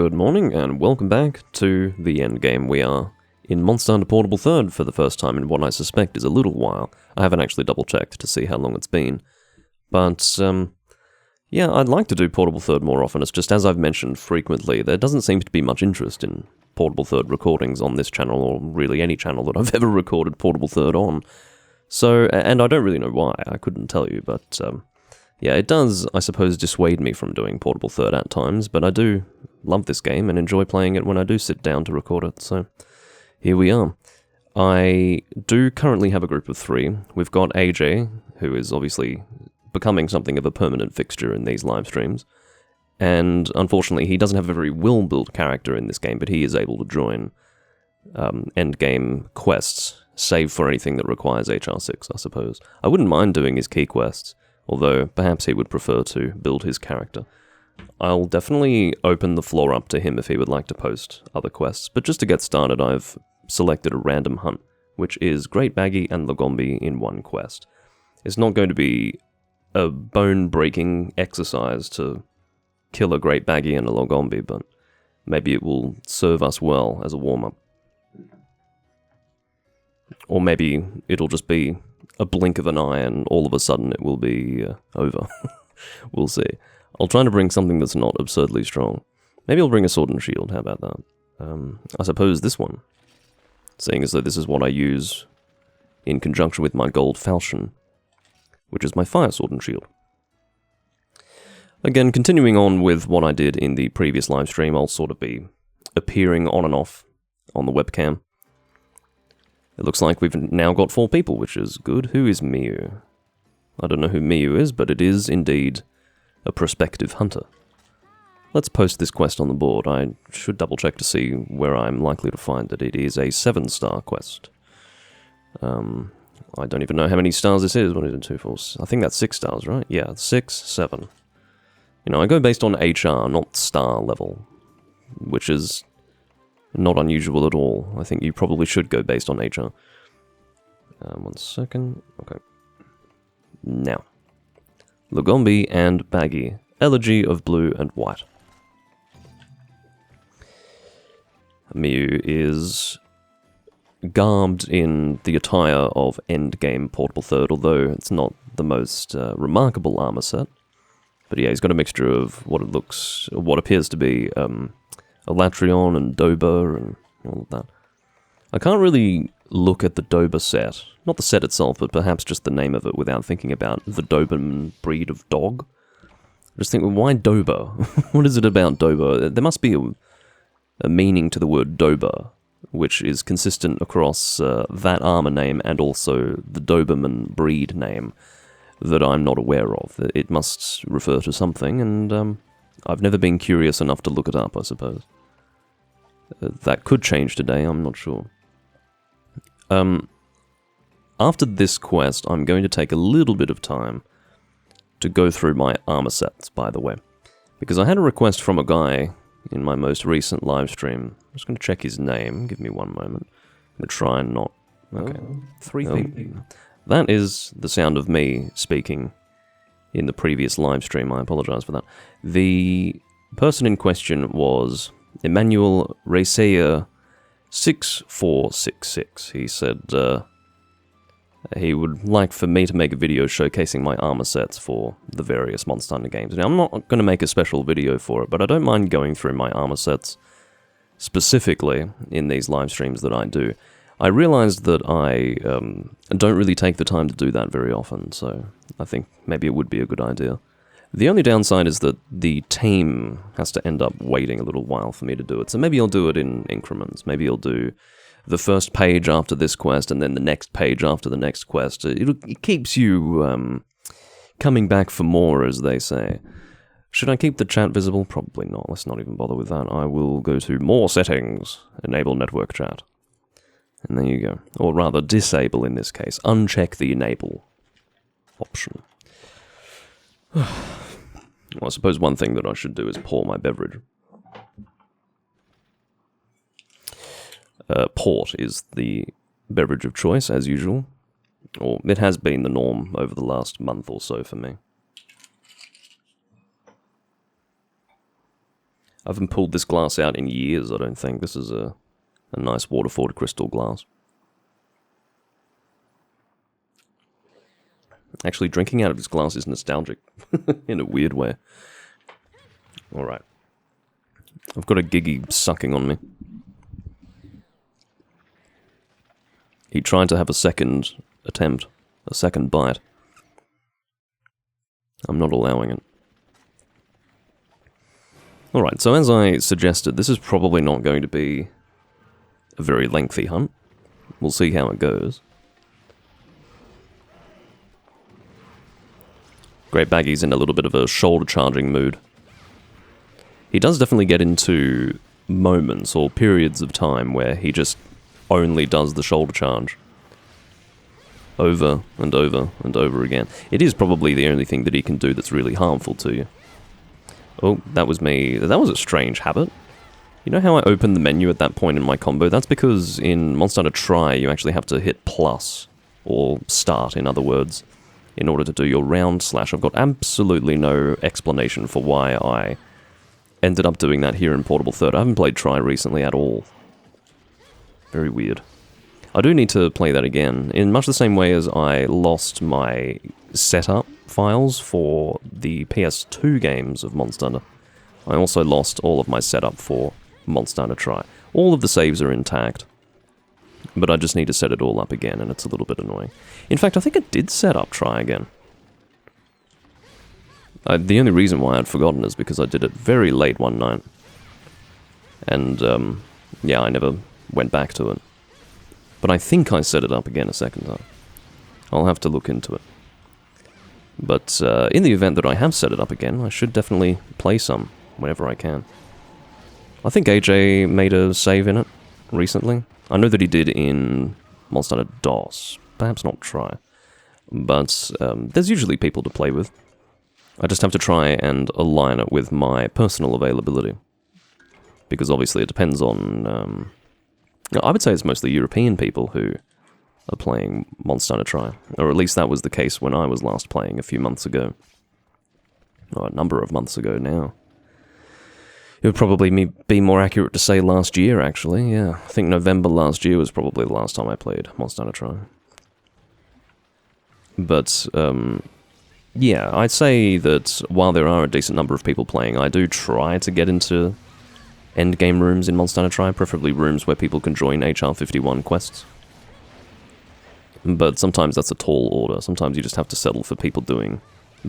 Good morning, and welcome back to the Endgame. We are in Monster Hunter Portable Third for the first time in what I suspect is a little while. I haven't actually double-checked to see how long it's been. But, yeah, I'd like to do Portable Third more often. It's just, as I've mentioned frequently, there doesn't seem to be much interest in Portable Third recordings on this channel, or really any channel that I've ever recorded Portable Third on. So, and I don't really know why, I couldn't tell you, but, yeah, it does, I suppose, dissuade me from doing Portable Third at times, but I do love this game and enjoy playing it when I do sit down to record it, so here we are. I do currently have a group of 3. We've got AJ, who is obviously becoming something of a permanent fixture in these live streams, and unfortunately he doesn't have a very well-built character in this game, but he is able to join endgame quests, save for anything that requires HR6, I suppose. I wouldn't mind doing his key quests, although perhaps he would prefer to build his character. I'll definitely open the floor up to him if he would like to post other quests, but just to get started I've selected a random hunt, which is Great Baggy and Lagombi in one quest. It's not going to be a bone-breaking exercise to kill a Great Baggy and a Lagombi, but maybe it will serve us well as a warm-up. Or maybe it'll just be a blink of an eye and all of a sudden it will be over. We'll see. I'll try to bring something that's not absurdly strong. Maybe I'll bring a sword and shield, how about that? I suppose this one. Seeing as though this is what I use in conjunction with my gold falchion, which is my fire sword and shield. Again, continuing on with what I did in the previous live stream, I'll sort of be appearing on and off on the webcam. It looks like we've now got 4 people, which is good. Who is Miyu? I don't know who Miyu is, but it is indeed a prospective hunter. Let's post this quest on the board. I should double check to see where I'm likely to find it. It is a 7-star quest. I don't even know how many stars this is. 1, 2, 2, 4. I think that's 6 stars, right? Yeah, 6, 7. You know, I go based on HR, not star level, which is not unusual at all. I think you probably should go based on HR. 1 second. Okay. Now. Lagombi and Baggy. Elegy of blue and white. Miyu is garbed in the attire of Endgame Portable Third, although it's not the most remarkable armor set. But yeah, he's got a mixture of what appears to be Elatrion and Doba and all of that. I can't really look at the Doba set, not the set itself, but perhaps just the name of it without thinking about the Doberman breed of dog. I just think, well, why Doba? What is it about Doba? There must be a meaning to the word Doba, which is consistent across that armor name and also the Doberman breed name that I'm not aware of. It must refer to something, and I've never been curious enough to look it up, I suppose. That could change today, I'm not sure. After this quest, I'm going to take a little bit of time to go through my armor sets, by the way. Because I had a request from a guy in my most recent live stream. I'm just going to check his name. Give me one moment. I'm going to try and not... Okay. 3 people. That is the sound of me speaking in the previous live stream. I apologize for that. The person in question was Emmanuel Reseya 6466. He said he would like for me to make a video showcasing my armor sets for the various Monster Hunter games. Now, I'm not going to make a special video for it, but I don't mind going through my armor sets specifically in these live streams that I do. I realized that I don't really take the time to do that very often, so I think maybe it would be a good idea. The only downside is that the team has to end up waiting a little while for me to do it, so maybe I'll do it in increments. Maybe I'll do the first page after this quest, and then the next page after the next quest. It keeps you coming back for more, as they say. Should I keep the chat visible? Probably not. Let's not even bother with that. I will go to More Settings, Enable Network Chat. And there you go. Or rather, disable in this case. Uncheck the Enable option. Well, I suppose one thing that I should do is pour my beverage. Port is the beverage of choice, as usual. Or it has been the norm over the last month or so for me. I haven't pulled this glass out in years, I don't think. This is a nice Waterford crystal glass. Actually, drinking out of this glass is nostalgic, in a weird way. Alright. I've got a Giggy sucking on me. He tried to have a second attempt, a second bite. I'm not allowing it. Alright, so as I suggested, this is probably not going to be a very lengthy hunt. We'll see how it goes. Great Baggy's in a little bit of a shoulder-charging mood. He does definitely get into moments or periods of time where he just only does the shoulder charge. Over and over and over again. It is probably the only thing that he can do that's really harmful to you. Oh, that was me. That was a strange habit. You know how I opened the menu at that point in my combo? That's because in Monster Hunter Tri, you actually have to hit plus, or start, in other words, in order to do your round slash. I've got absolutely no explanation for why I ended up doing that here in Portable Third. I haven't played Tri recently at all. Very weird. I do need to play that again, in much the same way as I lost my setup files for the PS2 games of Monster Hunter. I also lost all of my setup for Monster Hunter Tri. All of the saves are intact, but I just need to set it all up again, and it's a little bit annoying. In fact, I think it did set up Tri again. The only reason why I'd forgotten is because I did it very late one night. And, yeah, I never went back to it. But I think I set it up again a second time. I'll have to look into it. But in the event that I have set it up again, I should definitely play some whenever I can. I think AJ made a save in it recently. I know that he did in Monster Hunter DOS. Perhaps not Tri. But there's usually people to play with. I just have to try and align it with my personal availability. Because obviously it depends on... I would say it's mostly European people who are playing Monster Hunter Tri. Or at least that was the case when I was last playing a few months ago. Or a number of months ago now. It would probably be more accurate to say last year, actually. Yeah, I think November last year was probably the last time I played Monster Hunter Tri. But, yeah, I'd say that while there are a decent number of people playing, I do try to get into endgame rooms in Monster Hunter Tri, preferably rooms where people can join HR 51 quests. But sometimes that's a tall order. Sometimes you just have to settle for people doing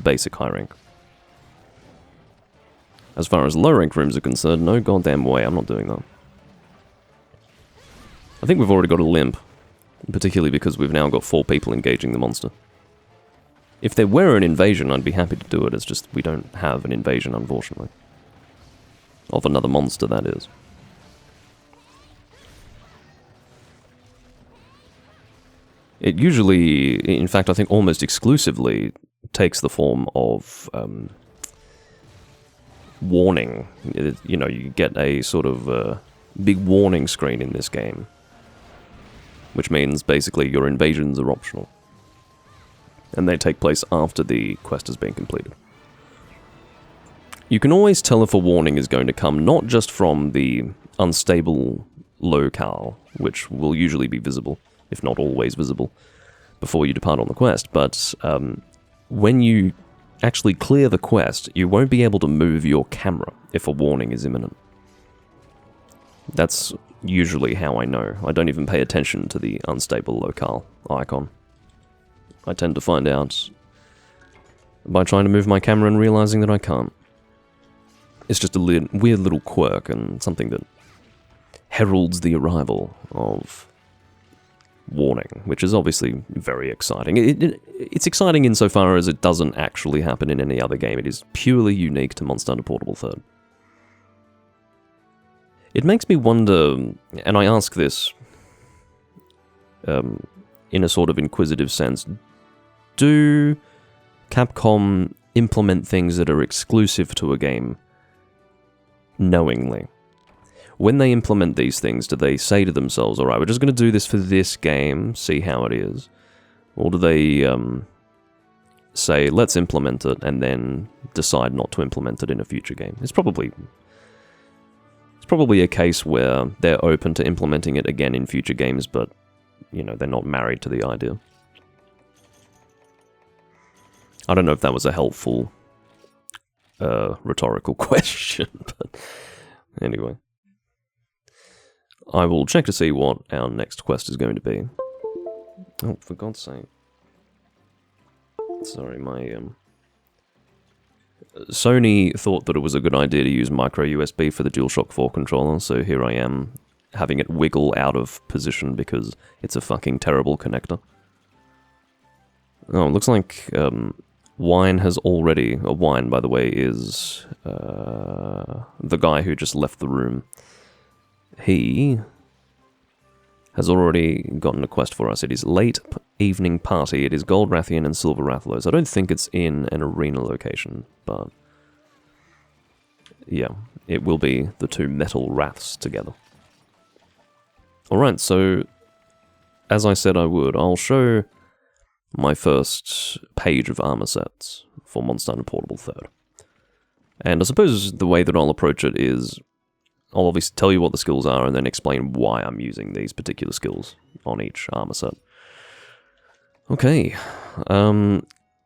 basic high rank. As far as low rank rooms are concerned, no goddamn way, I'm not doing that. I think we've already got a limp, particularly because we've now got 4 people engaging the monster. If there were an invasion, I'd be happy to do it, it's just we don't have an invasion, unfortunately. Of another monster, that is. It usually, in fact, I think almost exclusively, takes the form of warning. You know, you get a sort of big warning screen in this game, which means basically your invasions are optional. And they take place after the quest has been completed. You can always tell if a warning is going to come, not just from the unstable locale, which will usually be visible, if not always visible, before you depart on the quest, but when you actually clear the quest, you won't be able to move your camera if a warning is imminent. That's usually how I know. I don't even pay attention to the unstable locale icon. I tend to find out by trying to move my camera and realizing that I can't. It's just a weird little quirk and something that heralds the arrival of warning, which is obviously very exciting. It's exciting insofar as it doesn't actually happen in any other game. It is purely unique to Monster Hunter Portable Third. It makes me wonder, and I ask this in a sort of inquisitive sense, do Capcom implement things that are exclusive to a game knowingly? When they implement these things, do they say to themselves, alright, we're just going to do this for this game, see how it is? Or do they say, let's implement it, and then decide not to implement it in a future game? It's probably probably a case where they're open to implementing it again in future games, but, you know, they're not married to the idea. I don't know if that was a helpful rhetorical question, but anyway. I will check to see what our next quest is going to be. Oh, for God's sake. Sorry, my, Sony thought that it was a good idea to use micro USB for the DualShock 4 controller, so here I am, having it wiggle out of position because it's a fucking terrible connector. Oh, it looks like, Wine has already... Wine, by the way, is, the guy who just left the room. He has already gotten a quest for us. It is late evening party. It is Gold Rathian and Silver Rathalos. I don't think it's in an arena location, but yeah, it will be the two metal Raths together. Alright, so as I said I would, I'll show my first page of armor sets for Monster Hunter Portable 3rd. And I suppose the way that I'll approach it is I'll obviously tell you what the skills are and then explain why I'm using these particular skills on each armor set. Okay,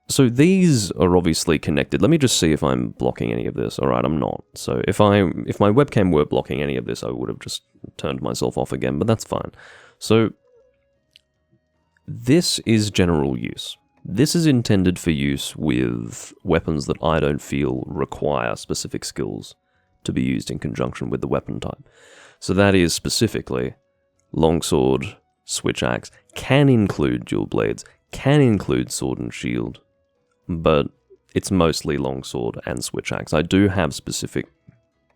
so these are obviously connected. Let me just see if I'm blocking any of this. Alright, I'm not. So if my webcam were blocking any of this, I would have just turned myself off again, but that's fine. So this is general use. This is intended for use with weapons that I don't feel require specific skills to be used in conjunction with the weapon type. So that is specifically longsword, switch axe, can include dual blades, can include sword and shield, but it's mostly longsword and switch axe. I do have specific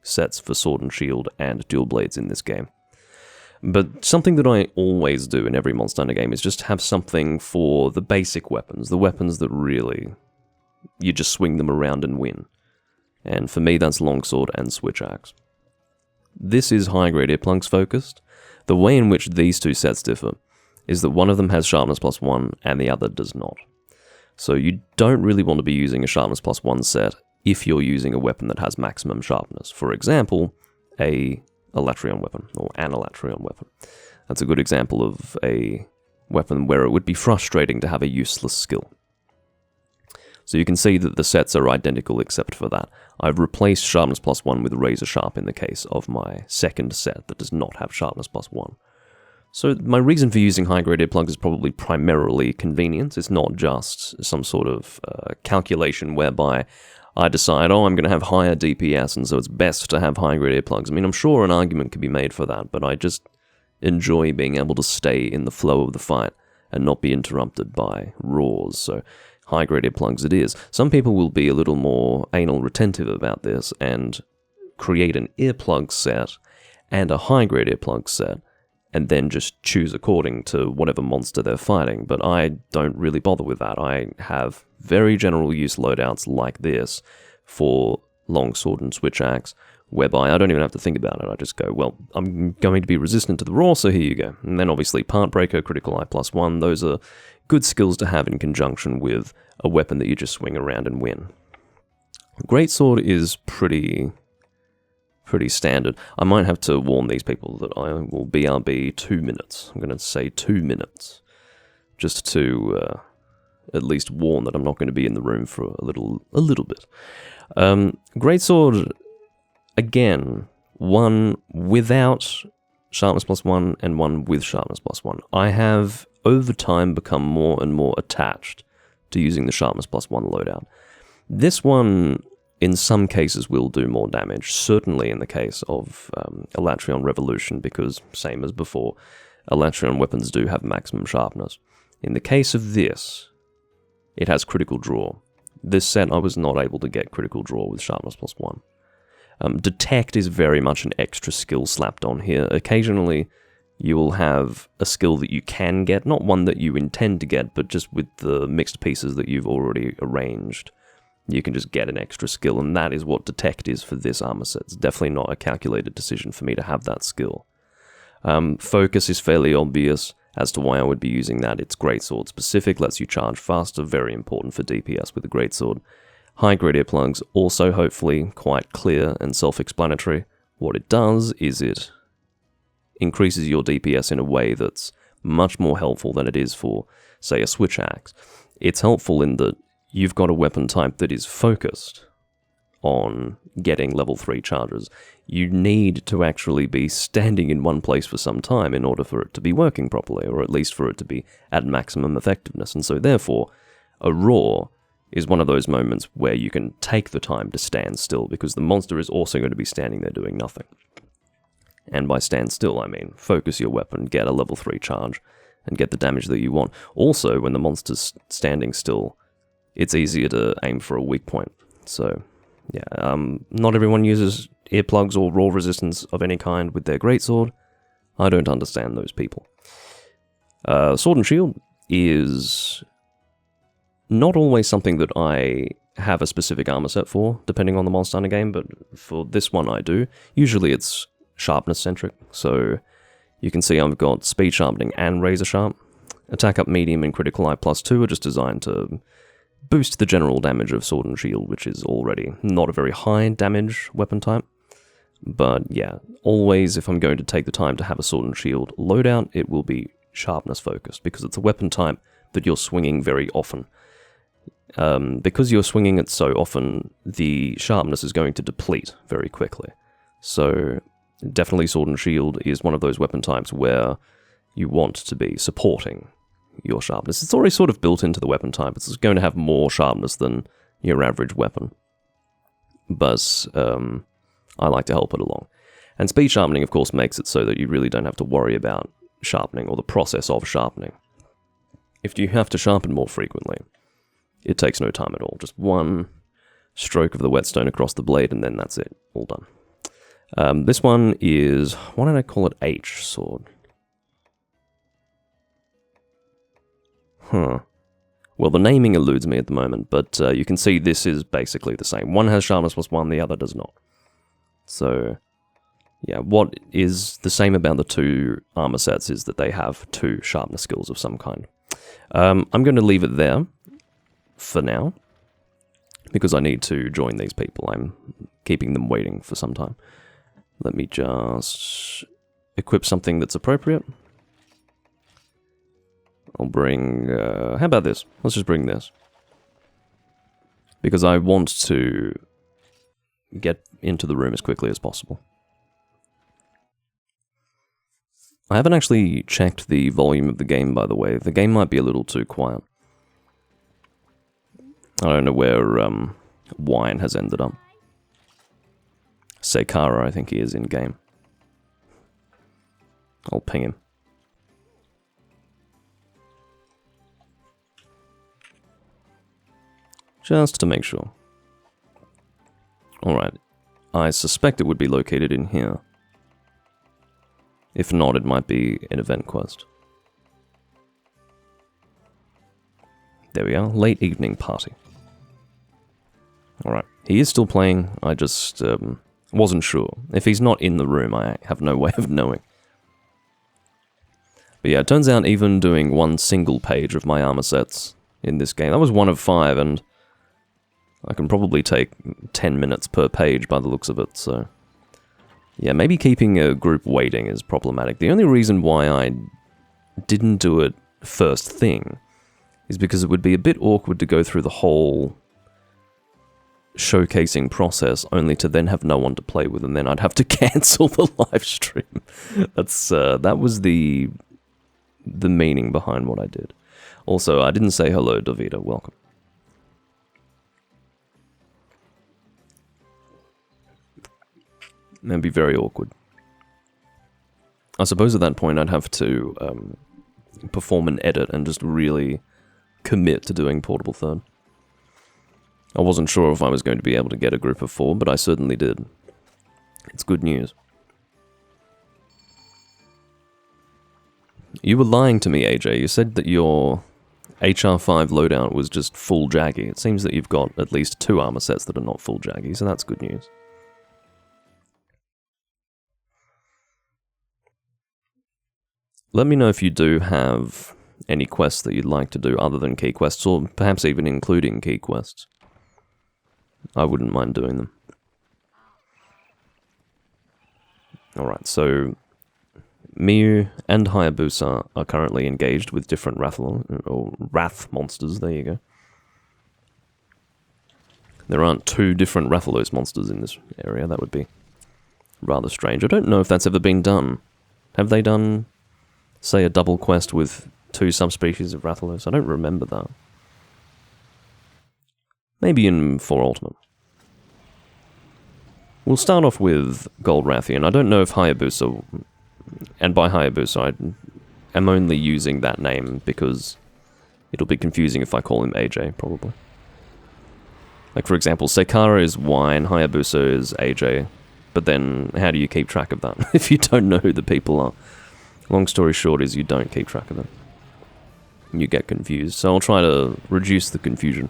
sets for sword and shield and dual blades in this game. But something that I always do in every Monster Hunter game is just have something for the basic weapons, the weapons that really, you just swing them around and win. And for me, that's longsword and switch axe. This is high-grade earplugs focused. The way in which these two sets differ is that one of them has sharpness +1 and the other does not. So you don't really want to be using a sharpness +1 set if you're using a weapon that has maximum sharpness. For example, a Elatrion weapon, or an Elatrion weapon. That's a good example of a weapon where it would be frustrating to have a useless skill. So you can see that the sets are identical except for that. I've replaced sharpness +1 with razor sharp in the case of my second set that does not have sharpness +1. So my reason for using high-grade earplugs is probably primarily convenience. It's not just some sort of calculation whereby I decide, oh, I'm going to have higher DPS, and so it's best to have high-grade earplugs. I mean, I'm sure an argument could be made for that, but I just enjoy being able to stay in the flow of the fight and not be interrupted by roars, so high-grade earplugs it is. Some people will be a little more anal retentive about this and create an earplug set and a high-grade earplug set, and then just choose according to whatever monster they're fighting, but I don't really bother with that. I have very general use loadouts like this for longsword and switch axe, whereby I don't even have to think about it. I just go, well, I'm going to be resistant to the roar, so here you go. And then obviously part breaker, critical eye +1, those are good skills to have in conjunction with a weapon that you just swing around and win. Greatsword is pretty standard. I might have to warn these people that I will BRB 2 minutes. I'm going to say 2 minutes, just to at least warn that I'm not going to be in the room for a little bit. Greatsword, again, one without sharpness +1 and one with sharpness +1. I have over time become more and more attached to using the sharpness +1 loadout. This one, in some cases, will do more damage, certainly in the case of Elatrion Revolution, because, same as before, Elatrion weapons do have maximum sharpness. In the case of this, it has critical draw. This set, I was not able to get critical draw with sharpness +1. Detect is very much an extra skill slapped on here. Occasionally, you will have a skill that you can get, not one that you intend to get, but just with the mixed pieces that you've already arranged. You can just get an extra skill, and that is what Detect is for this armor set. It's definitely not a calculated decision for me to have that skill. Focus is fairly obvious as to why I would be using that. It's Greatsword specific, lets you charge faster, very important for DPS with the Greatsword. High-grade earplugs, also hopefully quite clear and self-explanatory. What it does is it increases your DPS in a way that's much more helpful than it is for, say, a switch axe. It's helpful in that you've got a weapon type that is focused on getting level 3 charges. You need to actually be standing in one place for some time in order for it to be working properly, or at least for it to be at maximum effectiveness. And so therefore, a roar is one of those moments where you can take the time to stand still, because the monster is also going to be standing there doing nothing. And by stand still, I mean focus your weapon, get a level 3 charge, and get the damage that you want. Also, when the monster's standing still, it's easier to aim for a weak point. So, yeah, not everyone uses earplugs or raw resistance of any kind with their greatsword. I don't understand those people. Sword and shield is not always something that I have a specific armor set for, depending on the monster hunter game, but for this one I do. Usually it's sharpness centric, so you can see I've got speed sharpening and razor sharp. Attack up medium and critical eye +2 are just designed to boost the general damage of sword and shield, which is already not a very high damage weapon type. But yeah, always if I'm going to take the time to have a sword and shield loadout, it will be sharpness focused, because it's a weapon type that you're swinging very often. Because you're swinging it so often, the sharpness is going to deplete very quickly. So definitely sword and shield is one of those weapon types where you want to be supporting your sharpness. It's already sort of built into the weapon type. It's going to have more sharpness than your average weapon. But I like to help it along. And speed sharpening, of course, makes it so that you really don't have to worry about sharpening or the process of sharpening. If you have to sharpen more frequently, it takes no time at all. Just one stroke of the whetstone across the blade, and then that's it. All done. This one is... why did I call it H sword? Huh. Well, the naming eludes me at the moment, but you can see this is basically the same. One has sharpness +1, the other does not. So, yeah, what is the same about the two armor sets is that they have two sharpness skills of some kind. I'm going to leave it there for now, because I need to join these people. I'm keeping them waiting for some time. Let me just equip something that's appropriate. I'll bring... how about this? Let's just bring this. Because I want to get into the room as quickly as possible. I haven't actually checked the volume of the game, by the way. The game might be a little too quiet. I don't know where Wine has ended up. Seikara, I think he is in-game. I'll ping him. Just to make sure. Alright. I suspect it would be located in here. If not, it might be an event quest. There we are. Late evening party. Alright. He is still playing. I just wasn't sure. If he's not in the room, I have no way of knowing. But yeah, it turns out even doing one single page of my armor sets in this game, that was 1 of 5, and I can probably take 10 minutes per page by the looks of it, so... yeah, maybe keeping a group waiting is problematic. The only reason why I didn't do it first thing is because it would be a bit awkward to go through the whole showcasing process only to then have no one to play with, and then I'd have to cancel the live stream. That was the meaning behind what I did. Also, I didn't say hello, Davida. Welcome. That'd be very awkward. I suppose at that point I'd have to perform an edit and just really commit to doing Portable Third. I wasn't sure if I was going to be able to get a group of 4, but I certainly did. It's good news. You were lying to me, AJ. You said that your HR5 loadout was just full jaggy. It seems that you've got at least 2 armor sets that are not full jaggy, so that's good news. Let me know if you do have any quests that you'd like to do other than key quests, or perhaps even including key quests. I wouldn't mind doing them. Alright, so Miyu and Hayabusa are currently engaged with different Wrath monsters. There you go. There aren't two different Rathalos monsters in this area. That would be rather strange. I don't know if that's ever been done. Have they done, say, a double quest with two subspecies of Rathalos? I don't remember that. Maybe in 4 Ultimate. We'll start off with Gold Rathian. I don't know if Hayabusa, and by Hayabusa I am only using that name because it'll be confusing if I call him AJ, probably. Like, for example, Sekara is Y and Hayabusa is AJ, but then how do you keep track of that if you don't know who the people are? Long story short is you don't keep track of them. You get confused, so I'll try to reduce the confusion.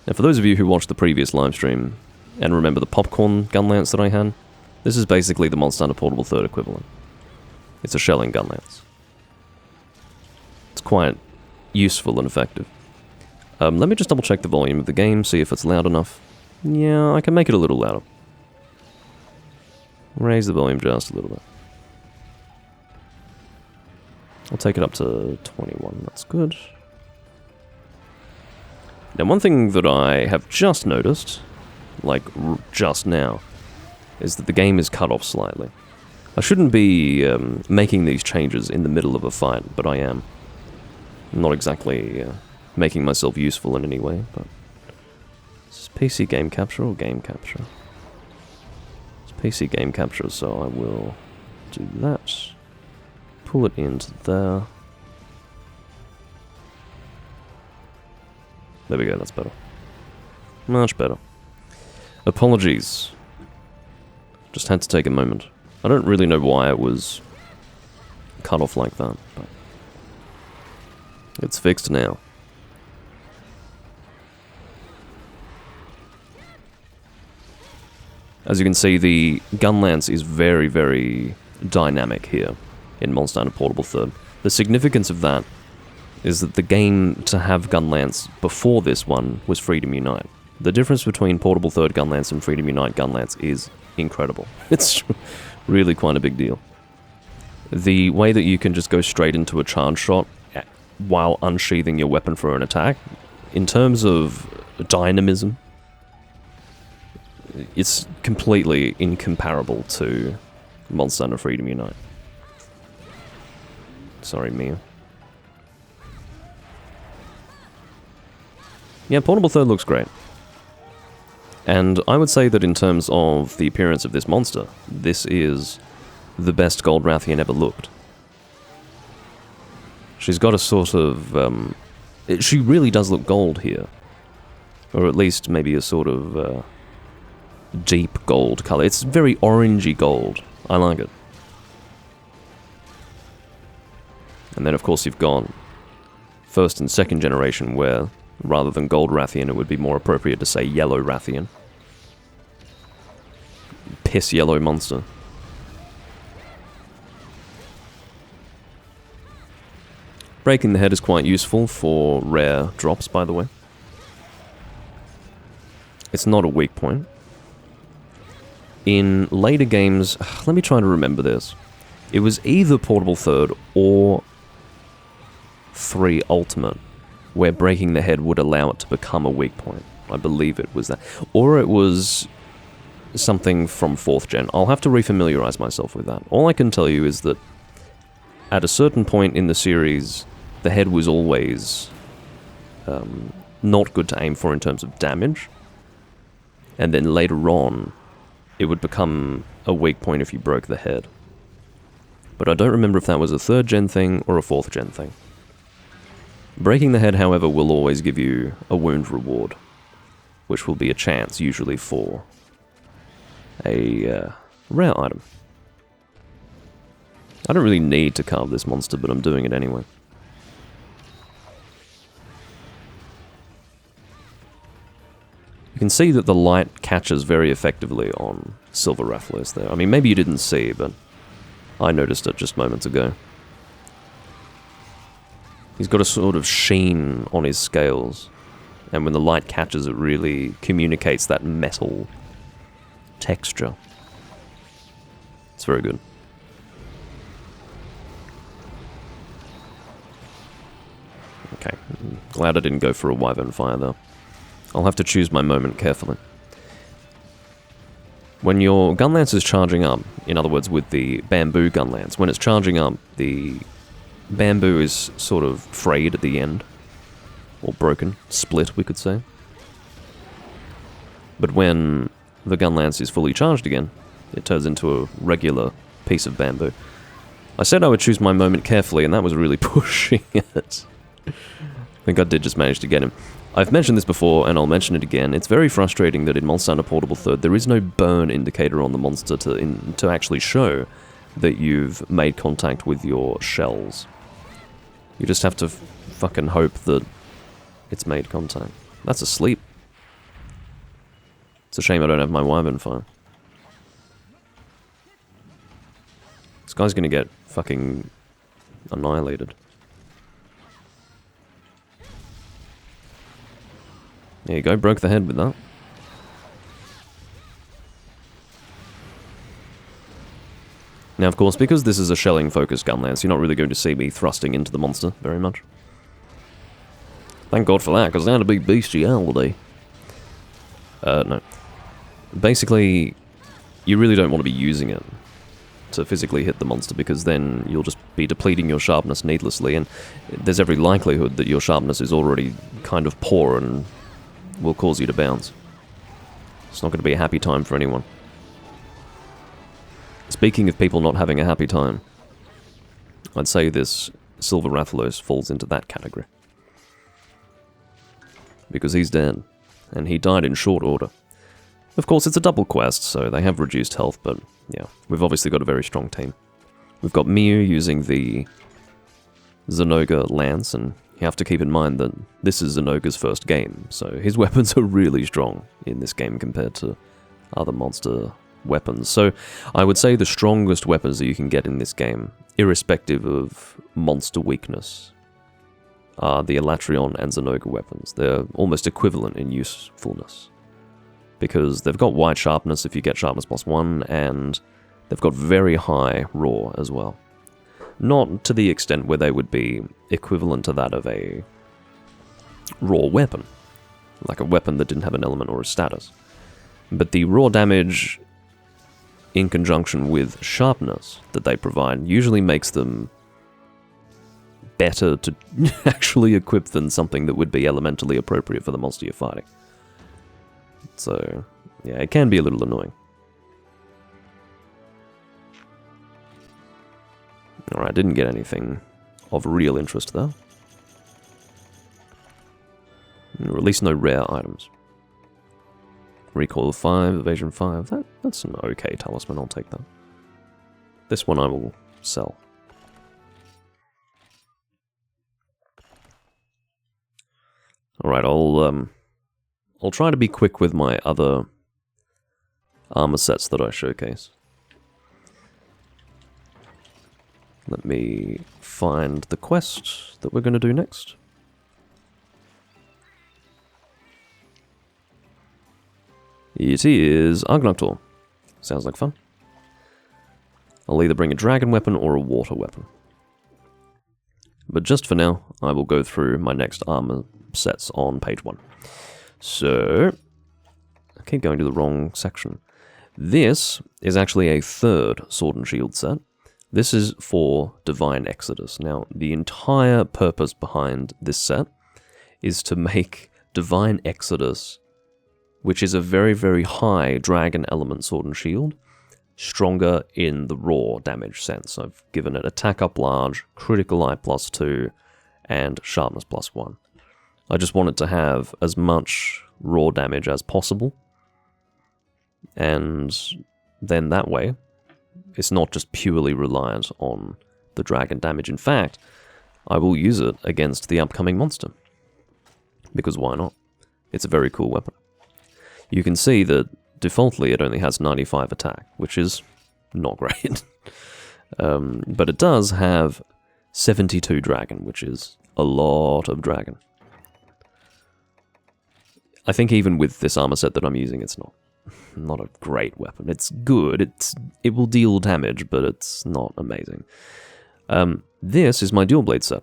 Now, for those of you who watched the previous livestream and remember the popcorn gun lance that I had, this is basically the Monster Hunter Portable 3rd equivalent. It's a shelling gun lance. It's quite useful and effective. Let me just double check the volume of the game, see if it's loud enough. Yeah, I can make it a little louder. Raise the volume just a little bit. I'll take it up to 21, that's good. Now, one thing that I have just noticed, like just now, is that the game is cut off slightly. I shouldn't be making these changes in the middle of a fight, but I am. I'm not exactly making myself useful in any way, but... Is this PC game capture or game capture? It's PC game capture, so I will do that. Pull it into there. There we go, that's better. Much better. Apologies. Just had to take a moment. I don't really know why it was cut off like that, but it's fixed now. As you can see, the gun lance is very, very dynamic here in Monster Hunter Portable 3rd. The significance of that is that the game to have gun lance before this one was Freedom Unite. The difference between Portable 3rd gun lance and Freedom Unite gun lance is incredible. It's really quite a big deal. The way that you can just go straight into a charge shot while unsheathing your weapon for an attack, in terms of dynamism, it's completely incomparable to Monster Hunter Freedom Unite. Sorry, Mia. Yeah, Portable 3rd looks great. And I would say that in terms of the appearance of this monster, this is the best Gold Rathian ever looked. She's got a sort of... she really does look gold here. Or at least maybe a sort of deep gold color. It's very orangey gold. I like it. And then of course you've got first and second generation where rather than Gold Rathian it would be more appropriate to say Yellow Rathian. Piss yellow monster. Breaking the head is quite useful for rare drops, by the way. It's not a weak point. In later games, let me try to remember this. It was either Portable 3rd or 3 Ultimate, where breaking the head would allow it to become a weak point. I believe it was that. Or it was something from 4th gen. I'll have to refamiliarize myself with that. All I can tell you is that at a certain point in the series, the head was always not good to aim for in terms of damage. And then later on, it would become a weak point if you broke the head. But I don't remember if that was a 3rd gen thing or a 4th gen thing. Breaking the head, however, will always give you a wound reward, which will be a chance, usually for a rare item. I don't really need to carve this monster, but I'm doing it anyway. You can see that the light catches very effectively on Silver Rathalos there. I mean, maybe you didn't see, but I noticed it just moments ago. He's got a sort of sheen on his scales, and when the light catches it really communicates that metal texture. It's very good. Okay, glad I didn't go for a Wyvern Fire though. I'll have to choose my moment carefully. When your gun lance is charging up, in other words with the bamboo gun lance, when it's charging up, the bamboo is sort of frayed at the end. Or broken, split we could say. But when the gun lance is fully charged again, it turns into a regular piece of bamboo. I said I would choose my moment carefully, and that was really pushing it. I think I did just manage to get him. I've mentioned this before, and I'll mention it again. It's very frustrating that in Monster Hunter Portable 3rd, there is no burn indicator on the monster to actually show that you've made contact with your shells. You just have to fucking hope that it's made contact. That's asleep. It's a shame I don't have my Wyvern Fire. This guy's gonna get fucking annihilated. There you go, broke the head with that. Now, of course, because this is a shelling-focused gun lance, you're not really going to see me thrusting into the monster very much. Thank God for that, because that'd be bestiality. No. Basically, you really don't want to be using it to physically hit the monster, because then you'll just be depleting your sharpness needlessly, and there's every likelihood that your sharpness is already kind of poor and will cause you to bounce. It's not going to be a happy time for anyone. Speaking of people not having a happy time, I'd say this Silver Rathalos falls into that category. Because he's dead, and he died in short order. Of course, it's a double quest, so they have reduced health, but yeah, we've obviously got a very strong team. We've got Miu using the Zenoga Lance, and you have to keep in mind that this is Zenoga's first game, so his weapons are really strong in this game compared to other monster weapons. So I would say the strongest weapons that you can get in this game, irrespective of monster weakness, are the Elatrion and Zenoga weapons. They're almost equivalent in usefulness, because they've got wide sharpness if you get sharpness +1, and they've got very high raw as well. Not to the extent where they would be equivalent to that of a raw weapon, like a weapon that didn't have an element or a status. But the raw damage in conjunction with sharpness that they provide usually makes them better to actually equip than something that would be elementally appropriate for the monster you're fighting. So, yeah, it can be a little annoying. Alright, didn't get anything of real interest though. Or at least no rare items. Recoil 5, Evasion 5, that's an okay talisman, I'll take that. This one I will sell. Alright, I'll try to be quick with my other armor sets that I showcase. Let me find the quest that we're going to do next. It is Argnoctor. Sounds like fun. I'll either bring a dragon weapon or a water weapon. But just for now, I will go through my next armor sets on page 1. So, I keep going to the wrong section. This is actually a third Sword and Shield set. This is for Divine Exodus. Now, the entire purpose behind this set is to make Divine Exodus, which is a very, very high dragon element Sword and Shield, stronger in the raw damage sense. I've given it attack up large, critical eye +2, and sharpness +1. I just wanted to have as much raw damage as possible, and then that way, it's not just purely reliant on the dragon damage. In fact, I will use it against the upcoming monster, because why not? It's a very cool weapon. You can see that defaultly it only has 95 attack, which is not great. But it does have 72 dragon, which is a lot of dragon. I think even with this armor set that I'm using, it's not. not a great weapon. It's good. It will deal damage, but it's not amazing. This is my dual blade set.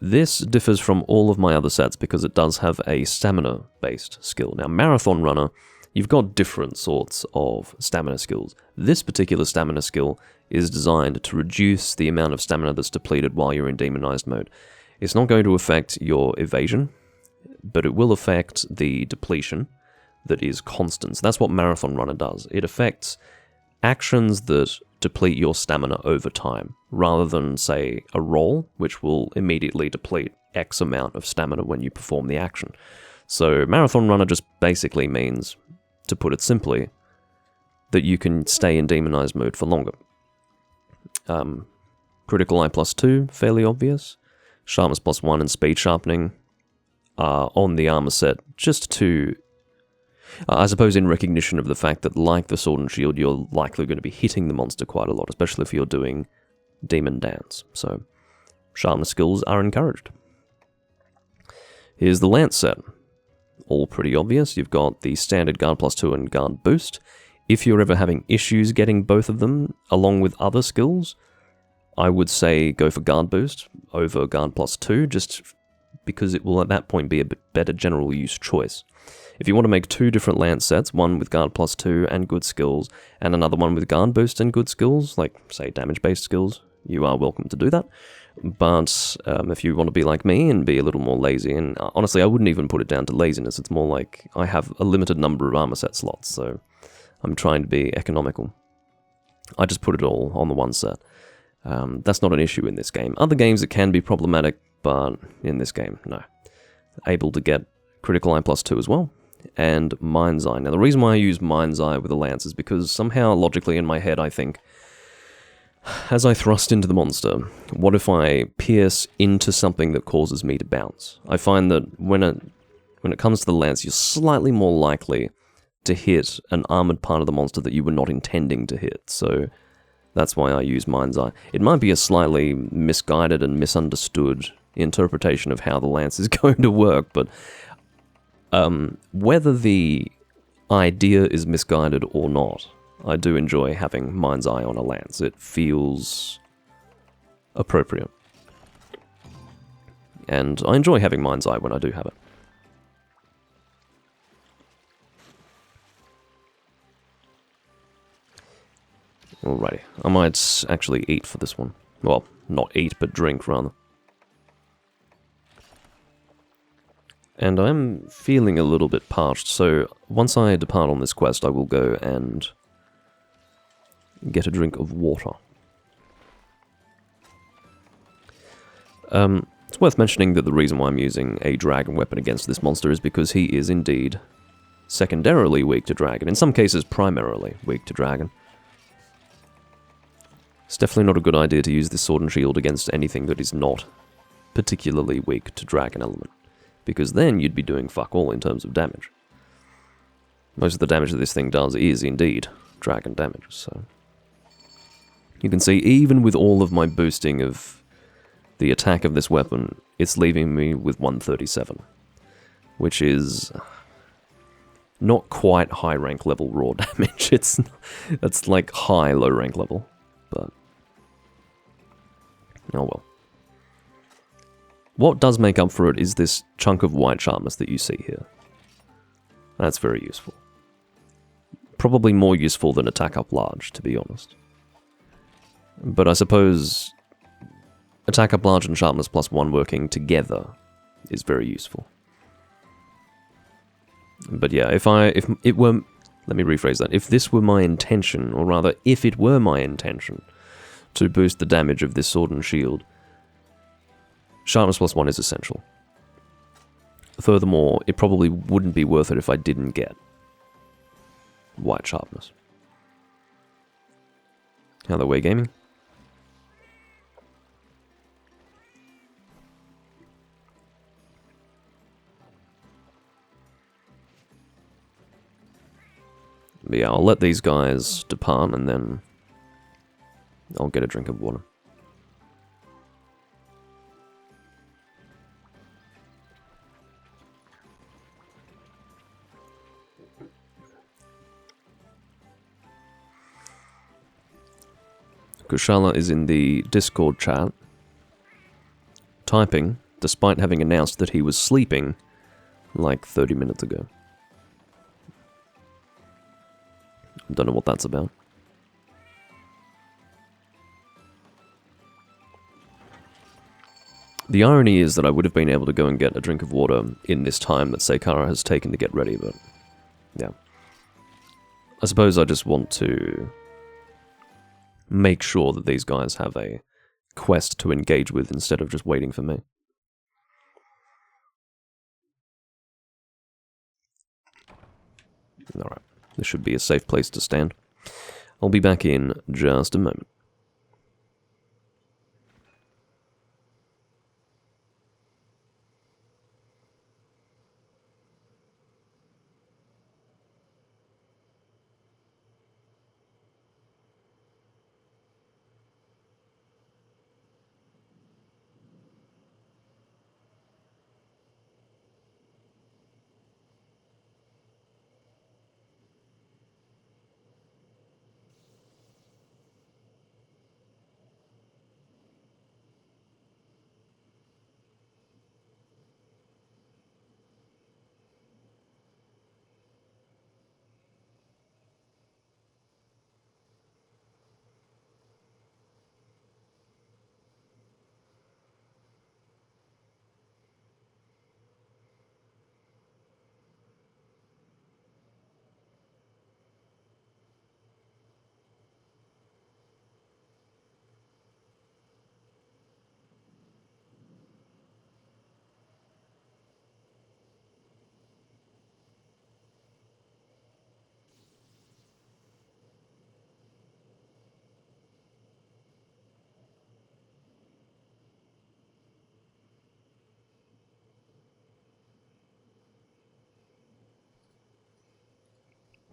This differs from all of my other sets because it does have a stamina-based skill. Now, Marathon Runner, you've got different sorts of stamina skills. This particular stamina skill is designed to reduce the amount of stamina that's depleted while you're in demonized mode. It's not going to affect your evasion, but it will affect the depletion that is constant. So that's what Marathon Runner does. It affects actions that deplete your stamina over time, rather than, say, a roll, which will immediately deplete X amount of stamina when you perform the action. So Marathon Runner just basically means, to put it simply, that you can stay in demonized mode for longer. Critical Eye +2, fairly obvious. Sharpness +1 and Speed Sharpening are on the armor set just to, I suppose, in recognition of the fact that, like the Sword and Shield, you're likely going to be hitting the monster quite a lot, especially if you're doing Demon Dance. So, sharpness skills are encouraged. Here's the Lance set. All pretty obvious. You've got the standard Guard +2 and Guard Boost. If you're ever having issues getting both of them, along with other skills, I would say go for Guard Boost over Guard +2, just because it will at that point be a bit better general use choice. If you want to make two different Lance sets, one with Guard +2 and good skills, and another one with Guard Boost and good skills, like, say, damage-based skills, you are welcome to do that. But if you want to be like me and be a little more lazy, and honestly, I wouldn't even put it down to laziness, it's more like I have a limited number of armor set slots, so I'm trying to be economical. I just put it all on the one set. That's not an issue in this game. Other games it can be problematic, but in this game, no. Able to get Critical Eye +2 as well, and Mind's Eye. Now, the reason why I use Mind's Eye with a lance is because somehow, logically in my head, I think, as I thrust into the monster, what if I pierce into something that causes me to bounce? I find that when it comes to the lance, you're slightly more likely to hit an armored part of the monster that you were not intending to hit, so that's why I use Mind's Eye. It might be a slightly misguided and misunderstood interpretation of how the lance is going to work, but whether the idea is misguided or not, I do enjoy having Mind's Eye on a lance. It feels appropriate. And I enjoy having Mind's Eye when I do have it. Alrighty, I might actually eat for this one. Well, not eat, but drink, rather. And I'm feeling a little bit parched, so once I depart on this quest, I will go and get a drink of water. It's worth mentioning that the reason why I'm using a dragon weapon against this monster is because he is indeed secondarily weak to dragon, in some cases primarily weak to dragon. It's definitely not a good idea to use this Sword and Shield against anything that is not particularly weak to dragon element, because then you'd be doing fuck all in terms of damage. Most of the damage that this thing does is indeed dragon damage, so... You can see, even with all of my boosting of the attack of this weapon, it's leaving me with 137, which is not quite high rank level raw damage. It's like high low rank level, but oh well. What does make up for it is this chunk of white sharpness that you see here. That's very useful. Probably more useful than attack up large, to be honest. But I suppose attack up large and sharpness +1 working together is very useful. But yeah, if it were, let me rephrase that, if this were my intention, or rather, if it were my intention to boost the damage of this Sword and Shield, sharpness +1 is essential. Furthermore, it probably wouldn't be worth it if I didn't get white sharpness. Hello, Way Gaming. But yeah, I'll let these guys depart and then I'll get a drink of water. Kushala is in the Discord chat, typing, despite having announced that he was sleeping like 30 minutes ago. Don't know what that's about. The irony is that I would have been able to go and get a drink of water in this time that Seikara has taken to get ready, but yeah. I suppose I just want to make sure that these guys have a quest to engage with instead of just waiting for me. Alright, this should be a safe place to stand. I'll be back in just a moment.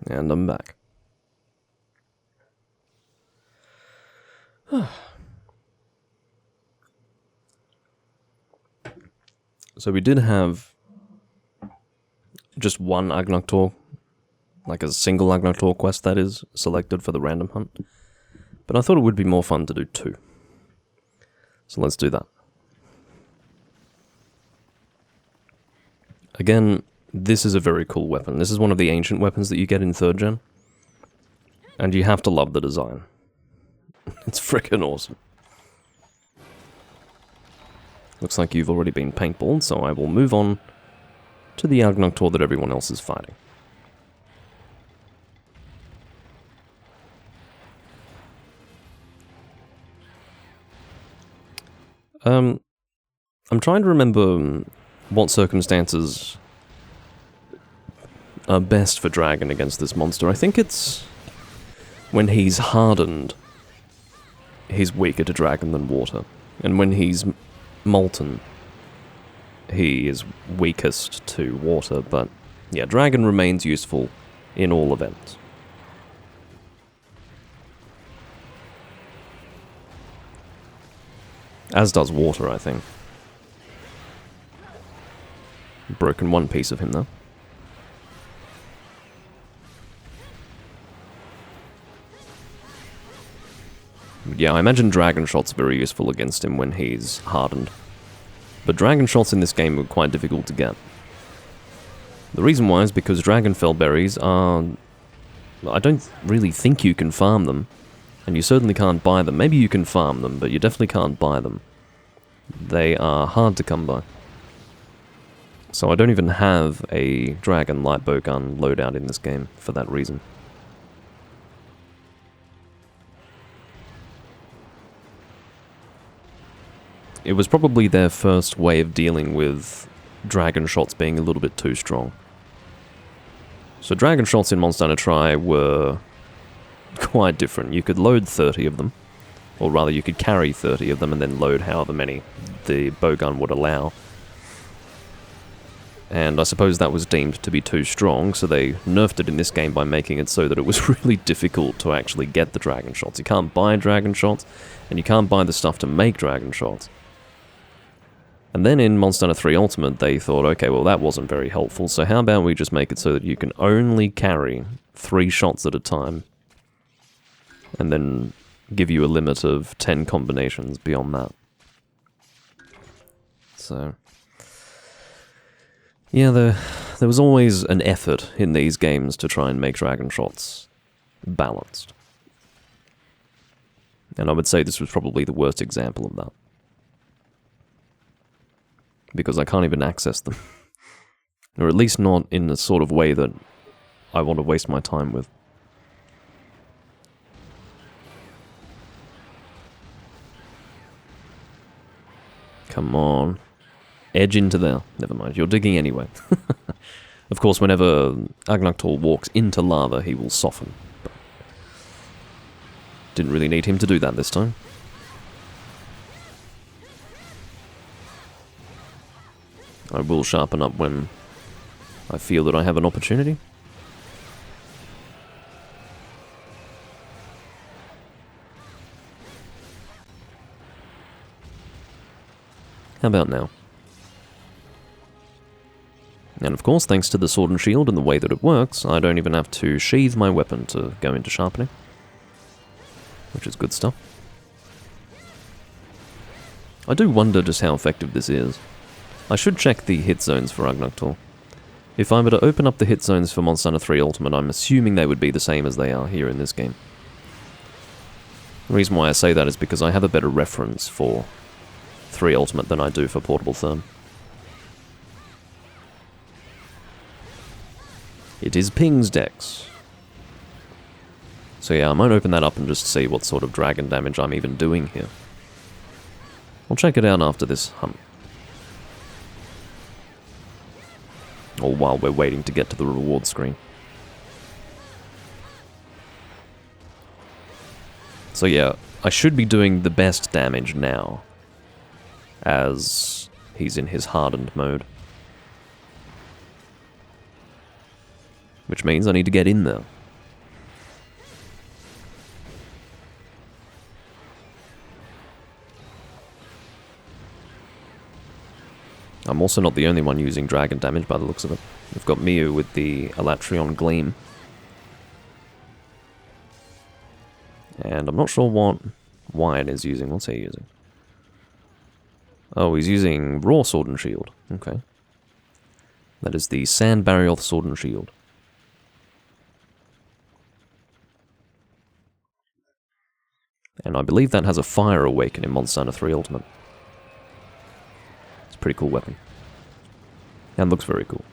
And I'm back. So we did have just one Agnaktor, like a single Agnaktor quest that is, selected for the random hunt. But I thought it would be more fun to do two. So let's do that. Again, this is a very cool weapon. This is one of the ancient weapons that you get in 3rd gen. And you have to love the design. It's freaking awesome. Looks like you've already been paintballed, so I will move on to the Agnaktor that everyone else is fighting. I'm trying to remember what circumstances are best for Dragon against this monster. I think it's when he's hardened, he's weaker to Dragon than water. And when he's molten, he is weakest to water. But yeah, Dragon remains useful in all events. As does water, I think. Broken one piece of him, though. Yeah, I imagine Dragon Shot's very useful against him when he's hardened. But Dragon Shots in this game are quite difficult to get. The reason why is because Dragonfell berries are... I don't really think you can farm them. And you certainly can't buy them. Maybe you can farm them, but you definitely can't buy them. They are hard to come by. So I don't even have a Dragon Lightbow gun loadout in this game for that reason. It was probably their first way of dealing with Dragon Shots being a little bit too strong. So Dragon Shots in Monster Hunter Tri were quite different. You could load 30 of them, or rather you could carry 30 of them and then load however many the bowgun would allow. And I suppose that was deemed to be too strong, so they nerfed it in this game by making it so that it was really difficult to actually get the Dragon Shots. You can't buy Dragon Shots, and you can't buy the stuff to make Dragon Shots. And then in Monster Hunter 3 Ultimate, they thought, okay, well that wasn't very helpful, so how about we just make it so that you can only carry 3 shots at a time, and then give you a limit of 10 combinations beyond that. So, yeah, there was always an effort in these games to try and make dragon shots balanced. And I would say this was probably the worst example of that. Because I can't even access them. Or at least not in the sort of way that I want to waste my time with. Come on. Edge into there. Never mind, you're digging anyway. Of course, whenever Agnaktor walks into lava, he will soften. But didn't really need him to do that this time. I will sharpen up when I feel that I have an opportunity. How about now? And of course, thanks to the sword and shield and the way that it works, I don't even have to sheathe my weapon to go into sharpening. Which is good stuff. I do wonder just how effective this is. I should check the hit zones for Agnaktor. If I were to open up the hit zones for Monster Hunter 3 Ultimate, I'm assuming they would be the same as they are here in this game. The reason why I say that is because I have a better reference for 3 Ultimate than I do for Portable Third. It is Ping's Dex. So yeah, I might open that up and just see what sort of dragon damage I'm even doing here. I'll check it out after this hunt. Or while we're waiting to get to the reward screen. So yeah, I should be doing the best damage now, as he's in his hardened mode. Which means I need to get in there. I'm also not the only one using dragon damage by the looks of it. We've got Miu with the Elatrion Gleam. And I'm not sure what Wyatt is using. What's he using? Oh, he's using Raw Sword and Shield. Okay. That is the Sand Barrioth Sword and Shield. And I believe that has a Fire Awaken in Monster Hunter 3 Ultimate. It's a pretty cool weapon. And looks very cool.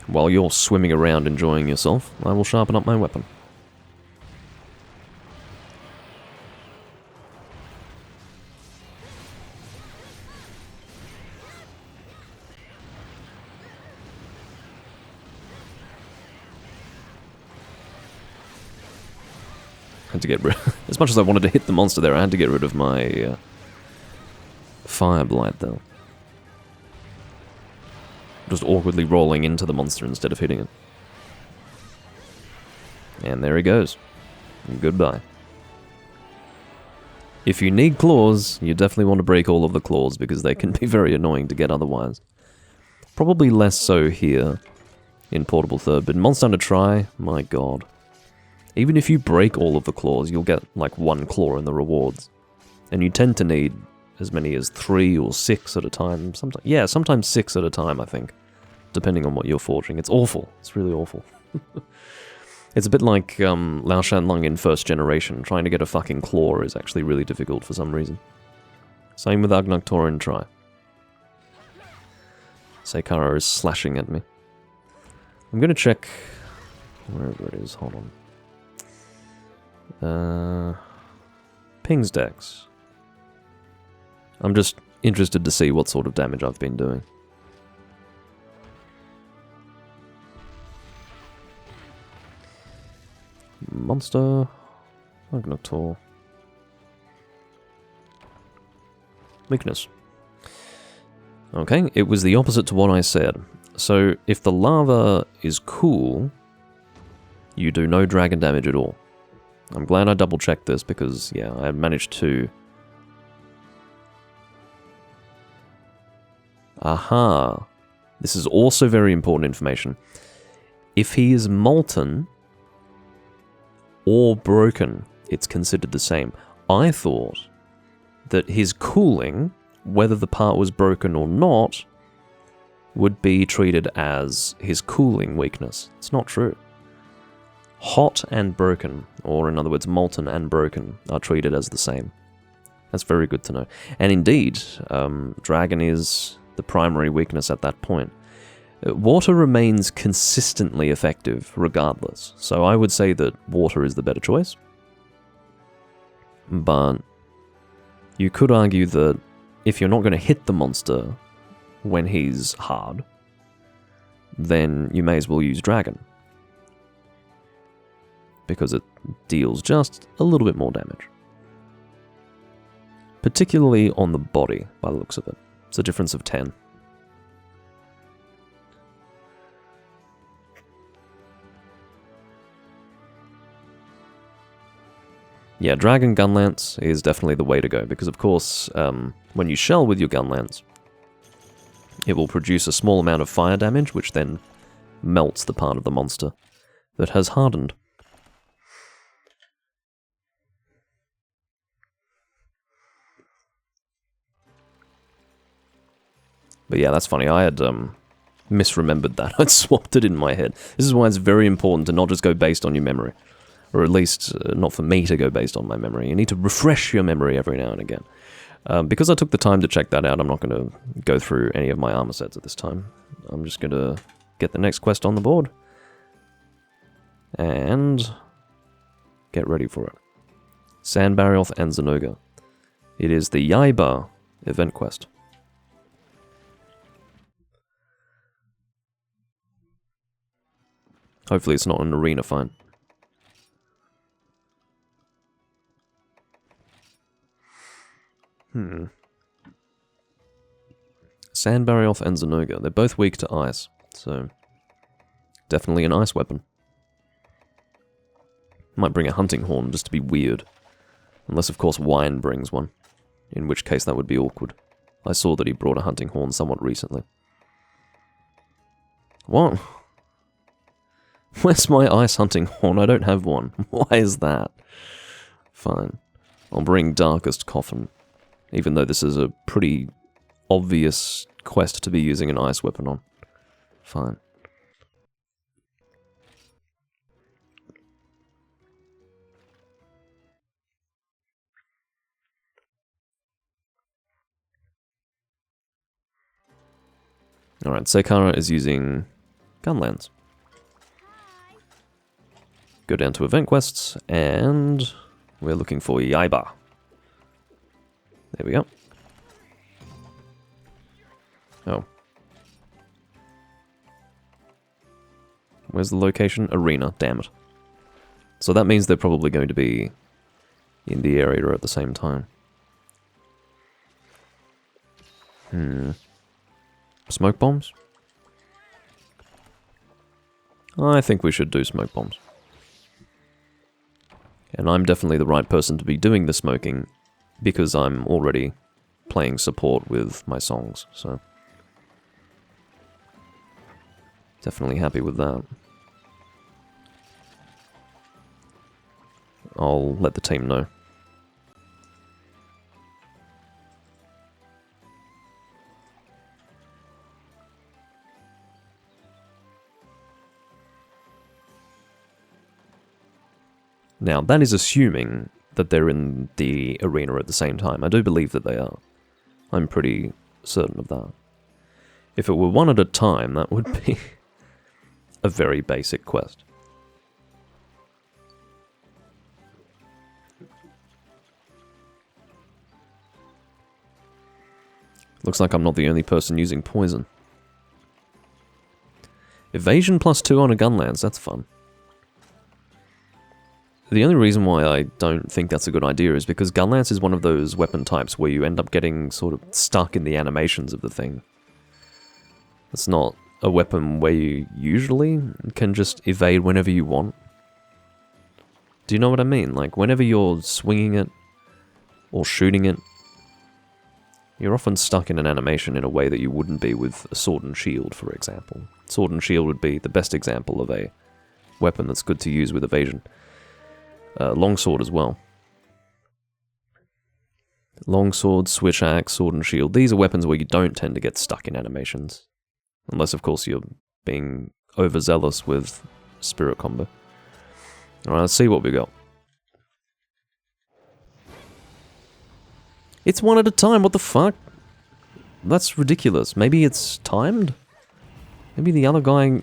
While you're swimming around enjoying yourself, I will sharpen up my weapon. Had to get rid as much as I wanted to hit the monster there, I had to get rid of my Fire Blight though. Just awkwardly rolling into the monster instead of hitting it. And there he goes. Goodbye. If you need claws, you definitely want to break all of the claws because they can be very annoying to get otherwise. Probably less so here in Portable Third, but in Monster Hunter Tri, my god. Even if you break all of the claws, you'll get like 1 claw in the rewards. And you tend to need as many as 3 or 6 at a time. Sometimes 6 at a time, I think. Depending on what you're forging. It's awful. It's really awful. It's a bit like Lao Shanlung in First Generation. Trying to get a fucking claw is actually really difficult for some reason. Same with Agnaktor in Tri. Seikara is slashing at me. I'm gonna check wherever it is. Hold on. Ping's Dex. I'm just interested to see what sort of damage I've been doing. Monster. Agnaktor. Weakness. Okay, it was the opposite to what I said. So, if the lava is cool, you do no dragon damage at all. I'm glad I double-checked this because, yeah, I had managed to... Aha! This is also very important information. If he is molten or broken, it's considered the same. I thought that his cooling, whether the part was broken or not, would be treated as his cooling weakness. It's not true. Hot and broken, or in other words, molten and broken, are treated as the same. That's very good to know. And indeed, dragon is the primary weakness at that point. Water remains consistently effective regardless, so I would say that water is the better choice. But you could argue that if you're not going to hit the monster when he's hard, then you may as well use dragon, because it deals just a little bit more damage. Particularly on the body, by the looks of it. It's a difference of 10. Yeah, Dragon Gunlance is definitely the way to go, because of course, when you shell with your Gunlance, it will produce a small amount of fire damage, which then melts the part of the monster that has hardened. But yeah, that's funny. I had misremembered that. I'd swapped it in my head. This is why it's very important to not just go based on your memory. Or at least, not for me to go based on my memory. You need to refresh your memory every now and again. Because I took the time to check that out, I'm not going to go through any of my armor sets at this time. I'm just going to get the next quest on the board. And get ready for it. Sandbarioth and Zenoga. It is the Yaiba event quest. Hopefully it's not an arena fight. Sandbarioth and Zenoga. They're both weak to ice, so definitely an ice weapon. Might bring a hunting horn just to be weird. Unless, of course, Wine brings one. In which case that would be awkward. I saw that he brought a hunting horn somewhat recently. What? Where's my ice hunting horn? I don't have one. Why is that? Fine. I'll bring Darkest Coffin. Even though this is a pretty obvious quest to be using an ice weapon on. Fine. Alright, Sekara is using Gunlance. Go down to event quests, and we're looking for Yaiba. There we go. Oh. Where's the location? Arena, damn it. So that means they're probably going to be in the area at the same time. Smoke bombs? I think we should do smoke bombs. And I'm definitely the right person to be doing the smoking, because I'm already playing support with my songs, so definitely happy with that. I'll let the team know. Now, that is assuming that they're in the arena at the same time. I do believe that they are. I'm pretty certain of that. If it were one at a time, that would be a very basic quest. Looks like I'm not the only person using poison. Evasion +2 on a Gunlance, that's fun. The only reason why I don't think that's a good idea is because Gunlance is one of those weapon types where you end up getting sort of stuck in the animations of the thing. It's not a weapon where you usually can just evade whenever you want. Do you know what I mean? Like, whenever you're swinging it, or shooting it, You're often stuck in an animation in a way that you wouldn't be with a sword and shield, for example. Sword and shield would be the best example of a weapon that's good to use with evasion. Longsword as well. Longsword, switch axe, sword and shield. These are weapons where you don't tend to get stuck in animations. Unless, of course, you're being overzealous with spirit combo. Alright, let's see what we got. It's one at a time, what the fuck? That's ridiculous. Maybe it's timed? Maybe the other guy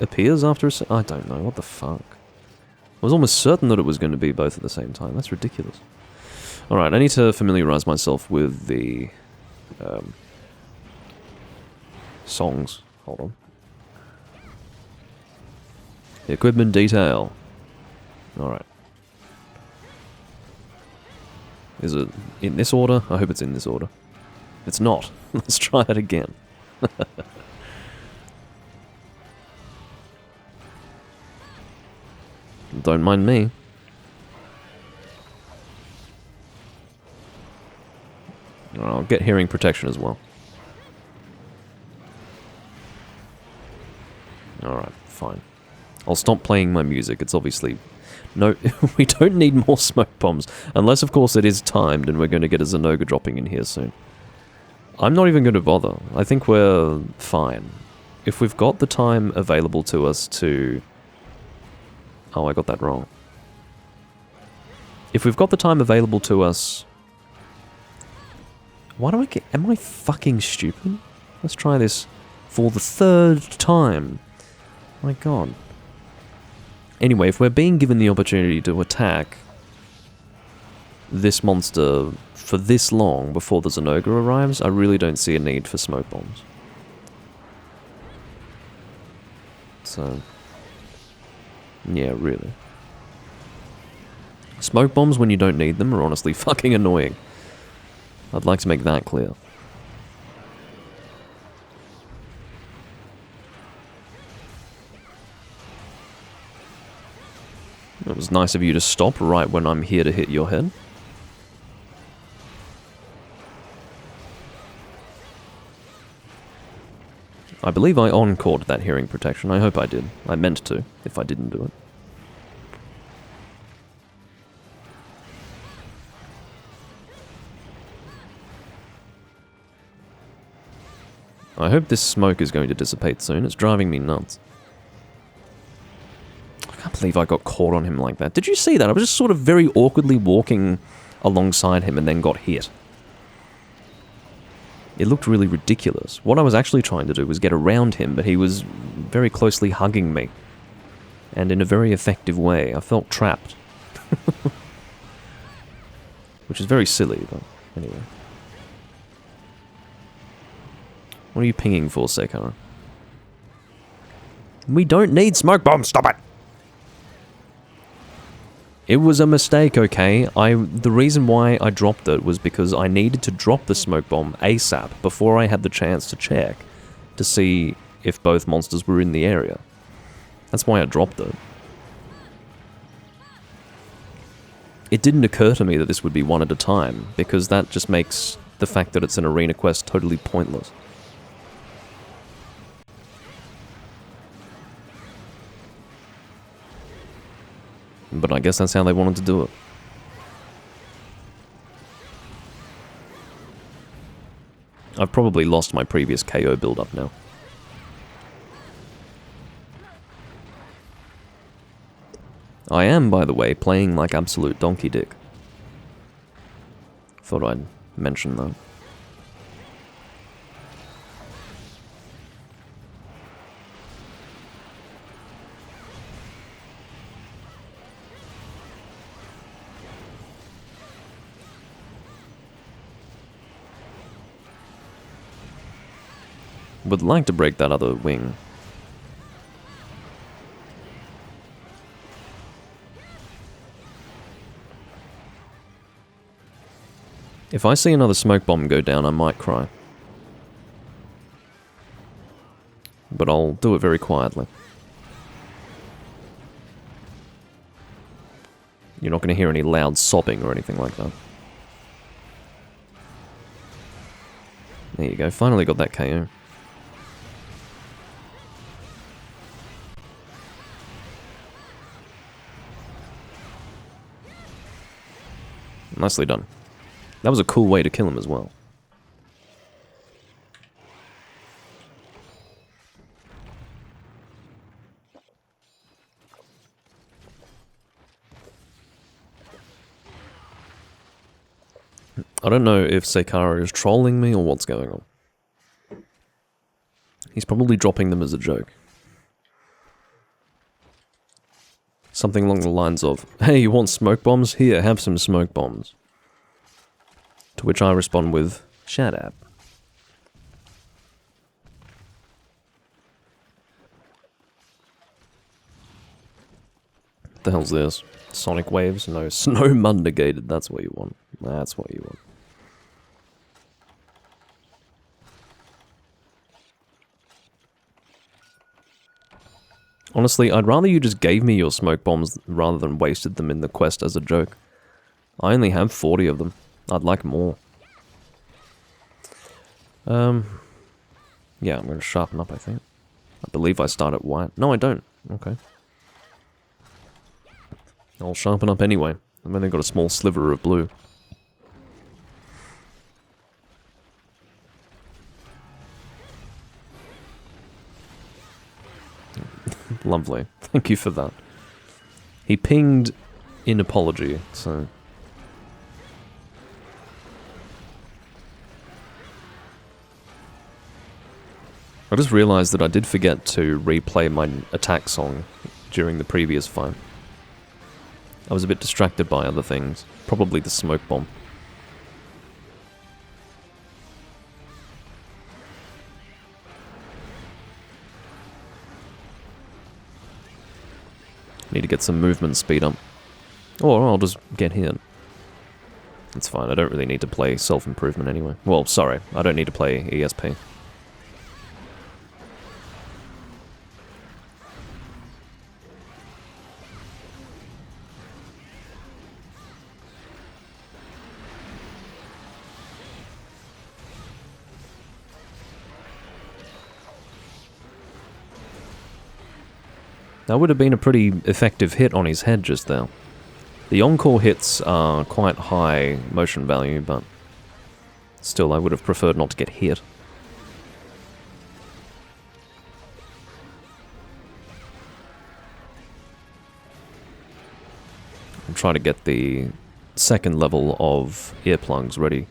appears after I don't know, what the fuck? I was almost certain that it was going to be both at the same time. That's ridiculous. Alright, I need to familiarize myself with the songs. Hold on. Equipment detail. Alright. Is it in this order? I hope it's in this order. It's not. Let's try that again. Don't mind me. I'll get hearing protection as well. Alright, fine. I'll stop playing my music. It's obviously... No, we don't need more smoke bombs. Unless, of course, it is timed and we're going to get a Zenoga dropping in here soon. I'm not even going to bother. I think we're fine. If we've got the time available to us to... Oh, I got that wrong. If we've got the time available to us... Why do I get... Am I fucking stupid? Let's try this for the third time. My god. Anyway, if we're being given the opportunity to attack this monster for this long before the Zenoga arrives, I really don't see a need for smoke bombs. So... Yeah, really. Smoke bombs when you don't need them are honestly fucking annoying. I'd like to make that clear. It was nice of you to stop right when I'm here to hit your head. I believe I encored that hearing protection. I hope I did. I meant to, if I didn't do it. I hope this smoke is going to dissipate soon. It's driving me nuts. I can't believe I got caught on him like that. Did you see that? I was just sort of very awkwardly walking alongside him and then got hit. It looked really ridiculous. What I was actually trying to do was get around him, but he was very closely hugging me. And in a very effective way. I felt trapped. Which is very silly, but anyway. What are you pinging for, Sekara? We don't need smoke bombs, stop it! It was a mistake, okay? The reason why I dropped it was because I needed to drop the smoke bomb ASAP before I had the chance to check to see if both monsters were in the area. That's why I dropped it. It didn't occur to me that this would be one at a time, because that just makes the fact that it's an arena quest totally pointless. But I guess that's how they wanted to do it. I've probably lost my previous KO build-up now. I am, by the way, playing like absolute donkey dick. Thought I'd mention that. Would like to break that other wing. If I see another smoke bomb go down, I might cry. But I'll do it very quietly. You're not going to hear any loud sobbing or anything like that. There you go, finally got that KO. Nicely done. That was a cool way to kill him as well. I don't know if Seikara is trolling me or what's going on. He's probably dropping them as a joke. Something along the lines of, "Hey, you want smoke bombs? Here, have some smoke bombs." To which I respond with, "Shut up." What the hell's this? Sonic waves? No, snow mud negated, that's what you want. That's what you want. Honestly, I'd rather you just gave me your smoke bombs rather than wasted them in the quest as a joke. I only have 40 of them. I'd like more. Yeah, I'm going to sharpen up, I think. I believe I start at white. No, I don't. Okay. I'll sharpen up anyway. I've only got a small sliver of blue. Lovely. Thank you for that. He pinged in apology, so... I just realized that I did forget to replay my attack song during the previous fight. I was a bit distracted by other things. Probably the smoke bomb. Need to get some movement speed up. Or I'll just get hit. It's fine, I don't really need to play self-improvement anyway. Well, sorry, I don't need to play ESP. That would have been a pretty effective hit on his head just there. The encore hits are quite high motion value, but still I would have preferred not to get hit. I'm trying to get the second level of earplugs ready.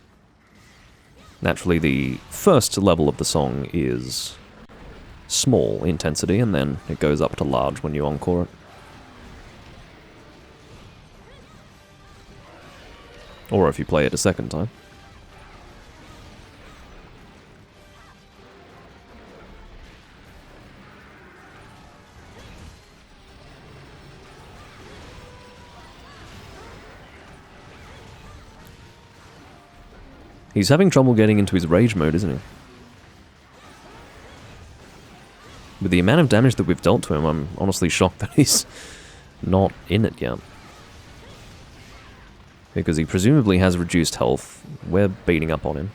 Naturally, the first level of the song is small intensity, and then it goes up to large when you encore it. Or if you play it a second time. He's having trouble getting into his rage mode, isn't he? With the amount of damage that we've dealt to him, I'm honestly shocked that he's not in it yet. Because he presumably has reduced health. We're beating up on him.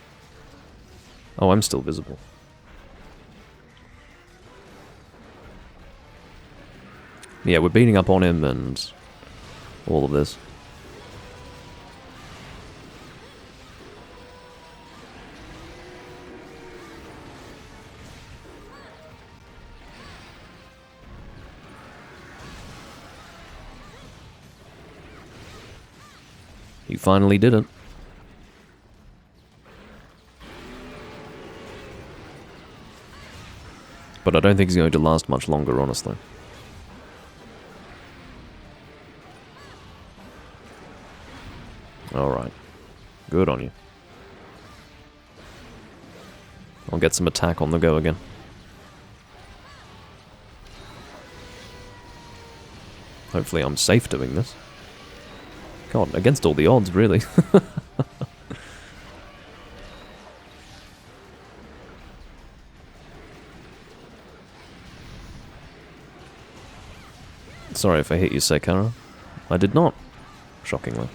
Oh, I'm still visible. Yeah, we're beating up on him and all of this. You finally did it. But I don't think he's going to last much longer, honestly. Alright. Good on you. I'll get some attack on the go again. Hopefully I'm safe doing this. God, against all the odds, really. Sorry if I hit you, Seikara. I did not. Shockingly.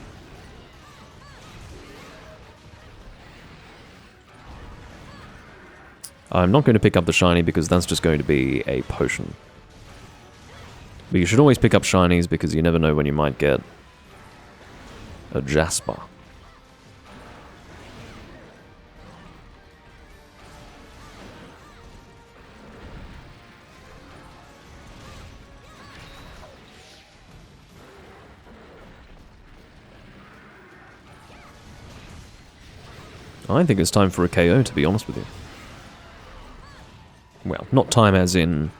I'm not going to pick up the shiny because that's just going to be a potion. But you should always pick up shinies because you never know when you might get a Jasper. I think it's time for a KO, to be honest with you. Well, not time as in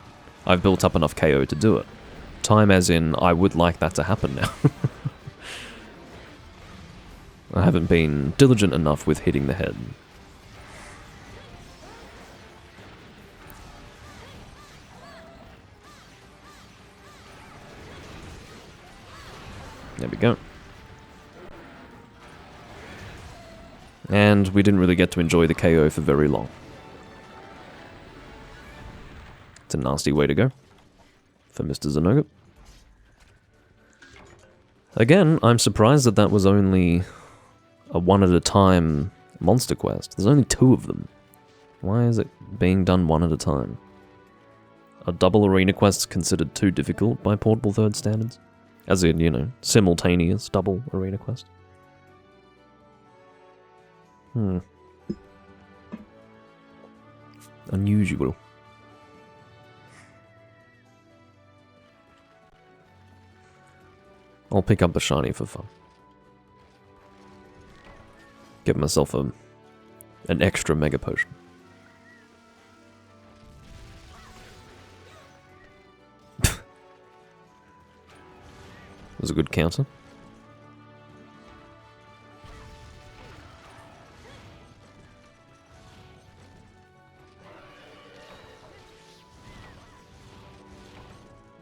I've built up enough KO to do it. Time as in I would like that to happen now. I haven't been diligent enough with hitting the head. There we go. And we didn't really get to enjoy the KO for very long. It's a nasty way to go for Mr. Zenoga. Again, I'm surprised that that was only a one-at-a-time monster quest. There's only 2 of them. Why is it being done one at a time? Are double arena quests considered too difficult by Portable Third standards? As in, you know, simultaneous double arena quest? Unusual. I'll pick up the shiny for fun. Give myself an extra mega potion. Was a good counter.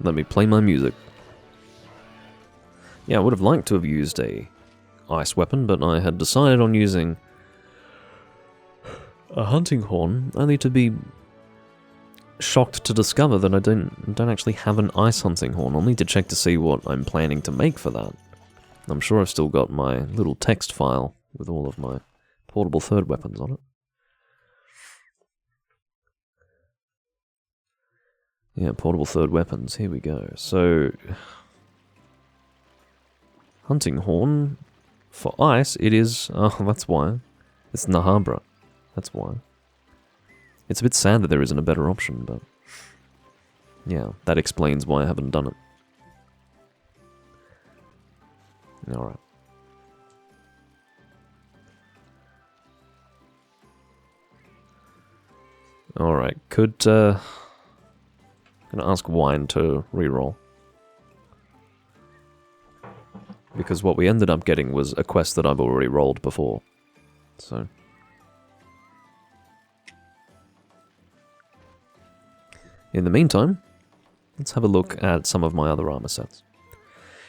Let me play my music. Yeah, I would have liked to have used a ice weapon, but I had decided on using a hunting horn, only to be shocked to discover that I don't actually have an ice hunting horn. I'll need to check to see what I'm planning to make for that. I'm sure I've still got my little text file with all of my portable third weapons on it. Yeah, portable third weapons, here we go. So, hunting horn, for ice, it is, oh, that's why. It's Nahabra, that's why. It's a bit sad that there isn't a better option, but yeah, that explains why I haven't done it. Alright. Alright, gonna ask Wine to reroll. Because what we ended up getting was a quest that I've already rolled before. So. In the meantime, let's have a look at some of my other armor sets.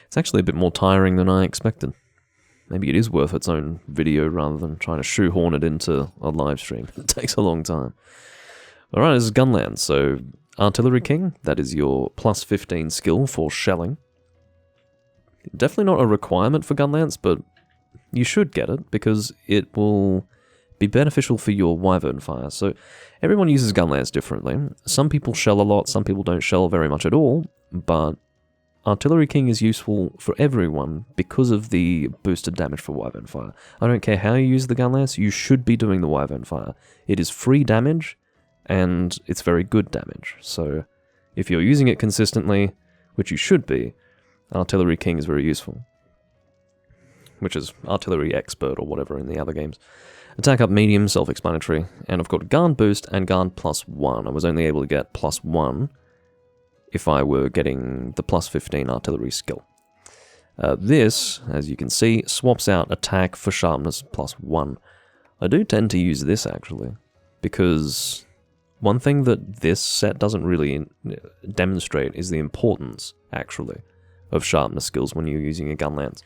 It's actually a bit more tiring than I expected. Maybe it is worth its own video rather than trying to shoehorn it into a live stream. It takes a long time. Alright, this is Gunland, so Artillery King, that is your plus 15 skill for shelling. Definitely not a requirement for Gunlance, but you should get it because it will be beneficial for your Wyvern Fire. So everyone uses Gunlance differently. Some people shell a lot, some people don't shell very much at all, but Artillery King is useful for everyone because of the boosted damage for Wyvern Fire. I don't care how you use the Gunlance, you should be doing the Wyvern Fire. It is free damage, and it's very good damage. So if you're using it consistently, which you should be, Artillery King is very useful. Which is Artillery Expert or whatever in the other games. Attack up medium, self-explanatory, and I've got Guard Boost and Guard +1. I was only able to get +1 if I were getting the plus 15 artillery skill. This, as you can see, swaps out attack for sharpness +1. I do tend to use this actually, because one thing that this set doesn't really demonstrate is the importance, actually, of sharpness skills when you're using a gun lance.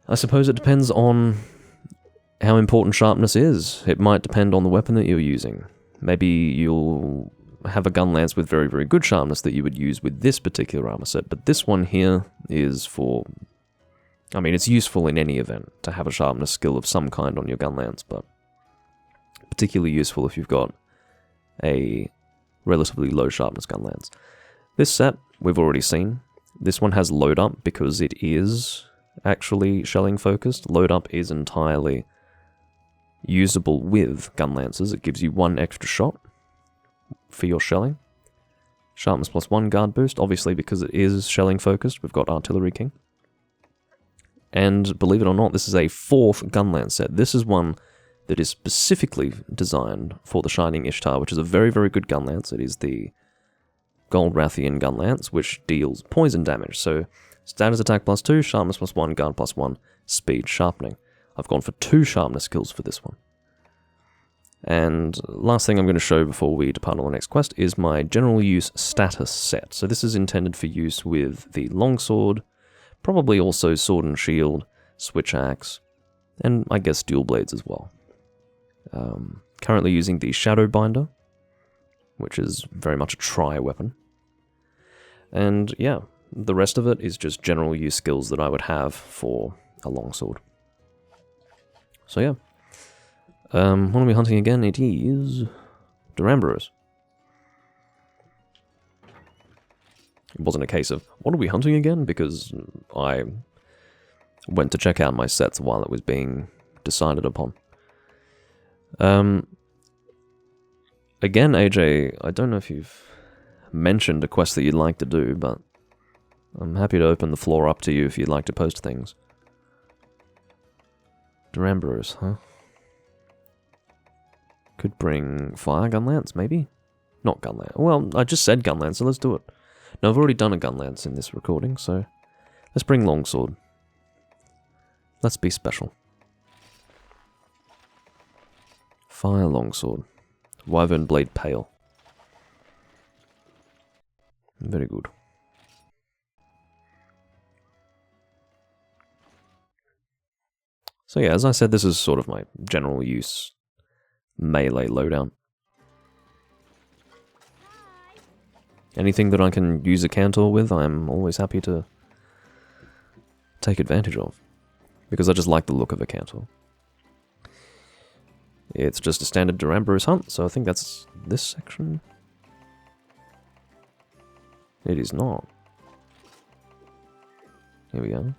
I suppose it depends on how important sharpness is. It might depend on the weapon that you're using. Maybe you'll have a gun lance with very, very good sharpness that you would use with this particular armor set, but this one here is for... I mean, it's useful in any event to have a sharpness skill of some kind on your gun lance, but particularly useful if you've got a relatively low sharpness gun lance. This set, we've already seen. This one has load up because it is actually shelling focused. Load up is entirely usable with gun lances. It gives you 1 extra shot for your shelling. Sharpness +1 guard boost, obviously because it is shelling focused, we've got Artillery King. And believe it or not, this is a 4th gun lance set. This is one that is specifically designed for the Shining Ishtar, which is a very, very good gun lance. It is the Gold Rathian gun lance, which deals poison damage. So, status attack +2, sharpness +1, guard +1, speed sharpening. I've gone for 2 sharpness skills for this one. And last thing I'm going to show before we depart on the next quest is my general use status set. So this is intended for use with the longsword, probably also sword and shield, switch axe, and I guess dual blades as well. Currently using the Shadow Binder, which is very much a tri-weapon. And yeah, the rest of it is just general use skills that I would have for a longsword. So yeah. What are we hunting again? It is Duramboros. It wasn't a case of, what are we hunting again? Because I went to check out my sets while it was being decided upon. Again, AJ, I don't know if you've mentioned a quest that you'd like to do, but I'm happy to open the floor up to you if you'd like to post things. Duramboros, huh? Could bring fire gun lance, maybe? Not gun lance. Well, I just said gun lance, so let's do it. No, I've already done a gun lance in this recording, so let's bring longsword. Let's be special. Fire longsword. Wyvern blade pale. Very good. So yeah, as I said, this is sort of my general use melee loadout. Anything that I can use a Cantor with, I'm always happy to take advantage of. Because I just like the look of a Cantor. It's just a standard Duramboros hunt, so I think that's this section. It is not. Here we go.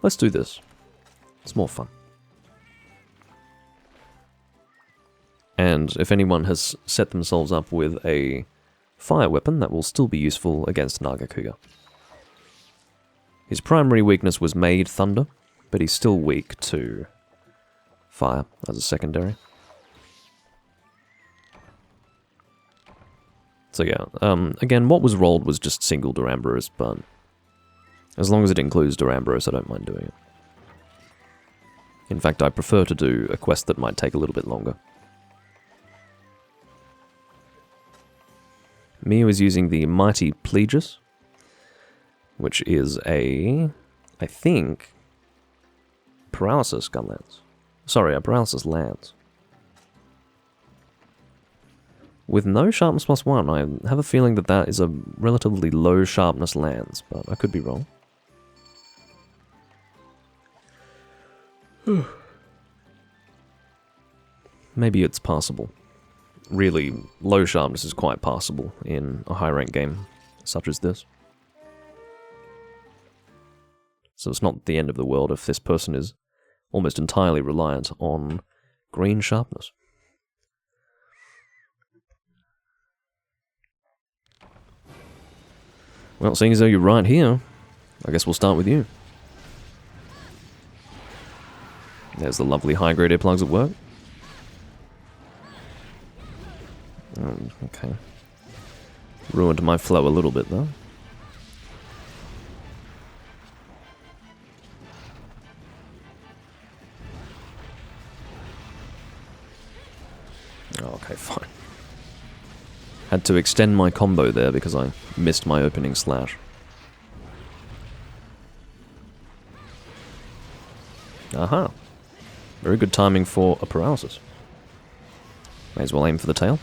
Let's do this. It's more fun. And if anyone has set themselves up with a fire weapon, that will still be useful against Nagakuga. His primary weakness was Made Thunder, but he's still weak to fire as a secondary. So yeah, again, what was rolled was just single Duramboros, but as long as it includes Duramboros, I don't mind doing it. In fact, I prefer to do a quest that might take a little bit longer. Mio is using the Mighty Plegis, which is a, I think, paralysis gun lance. Sorry, a paralysis lance. With no sharpness +1, I have a feeling that that is a relatively low sharpness lance, but I could be wrong. Maybe it's passable. Really, low sharpness is quite passable in a high rank game such as this. So it's not the end of the world if this person is almost entirely reliant on green sharpness. Well, seeing as though you're right here, I guess we'll start with you. There's the lovely high-grade earplugs at work. Oh, okay. Ruined my flow a little bit, though. Oh, okay, fine. Had to extend my combo there because I missed my opening slash. Aha. Very good timing for a paralysis. May as well aim for the tail.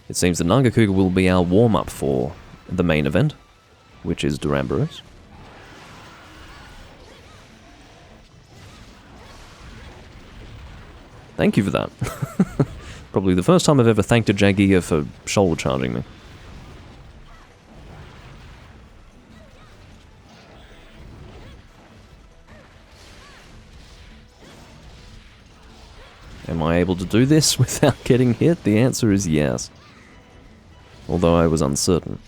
It seems that Nagakuga will be our warm-up for the main event, which is Duramboros. Thank you for that. Probably the first time I've ever thanked a Jagear for shoulder charging me. Am I able to do this without getting hit? The answer is yes. Although I was uncertain.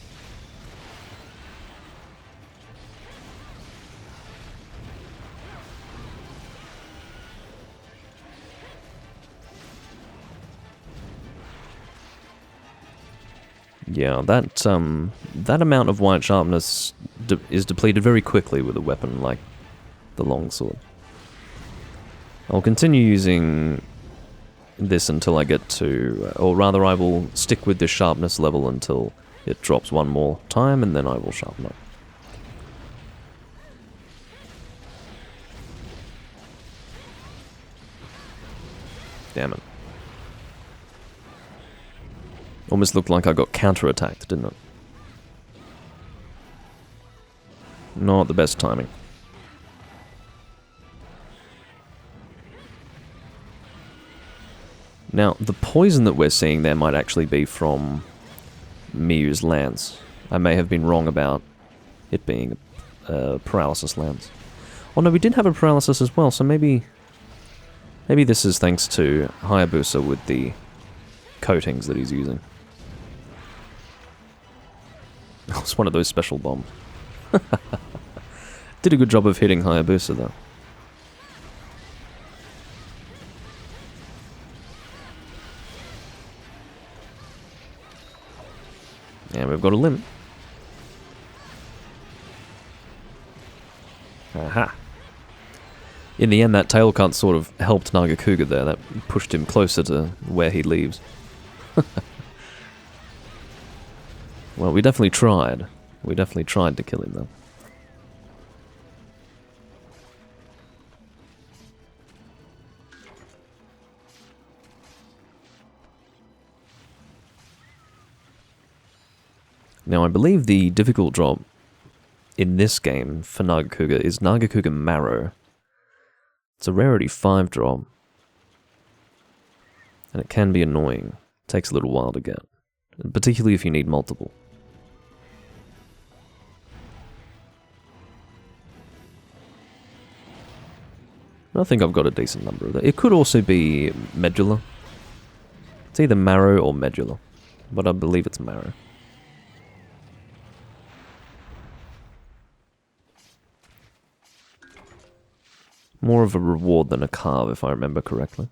Yeah, that amount of white sharpness is depleted very quickly with a weapon like the longsword. I'll continue using this until I get to, or rather I will stick with this sharpness level until it drops one more time, and then I will sharpen up. Damn it. Almost looked like I got counterattacked, didn't it? Not the best timing. Now, the poison that we're seeing there might actually be from Miyu's lance. I may have been wrong about it being a paralysis lance. Oh no, we did have a paralysis as well, so maybe this is thanks to Hayabusa with the coatings that he's using. Oh, it's one of those special bombs. Did a good job of hitting Hayabusa though. And we've got a limb. Aha. In the end, that tail cut sort of helped Nagakuga there. That pushed him closer to where he leaves. Well, we definitely tried. We definitely tried to kill him, though. Now, I believe the difficult drop in this game for Nagakuga is Nagakuga Marrow. It's a rarity 5 drop, and it can be annoying. It takes a little while to get, particularly if you need multiple. I think I've got a decent number of that. It could also be Medulla. It's either Marrow or Medulla, but I believe it's Marrow. More of a reward than a carve, if I remember correctly.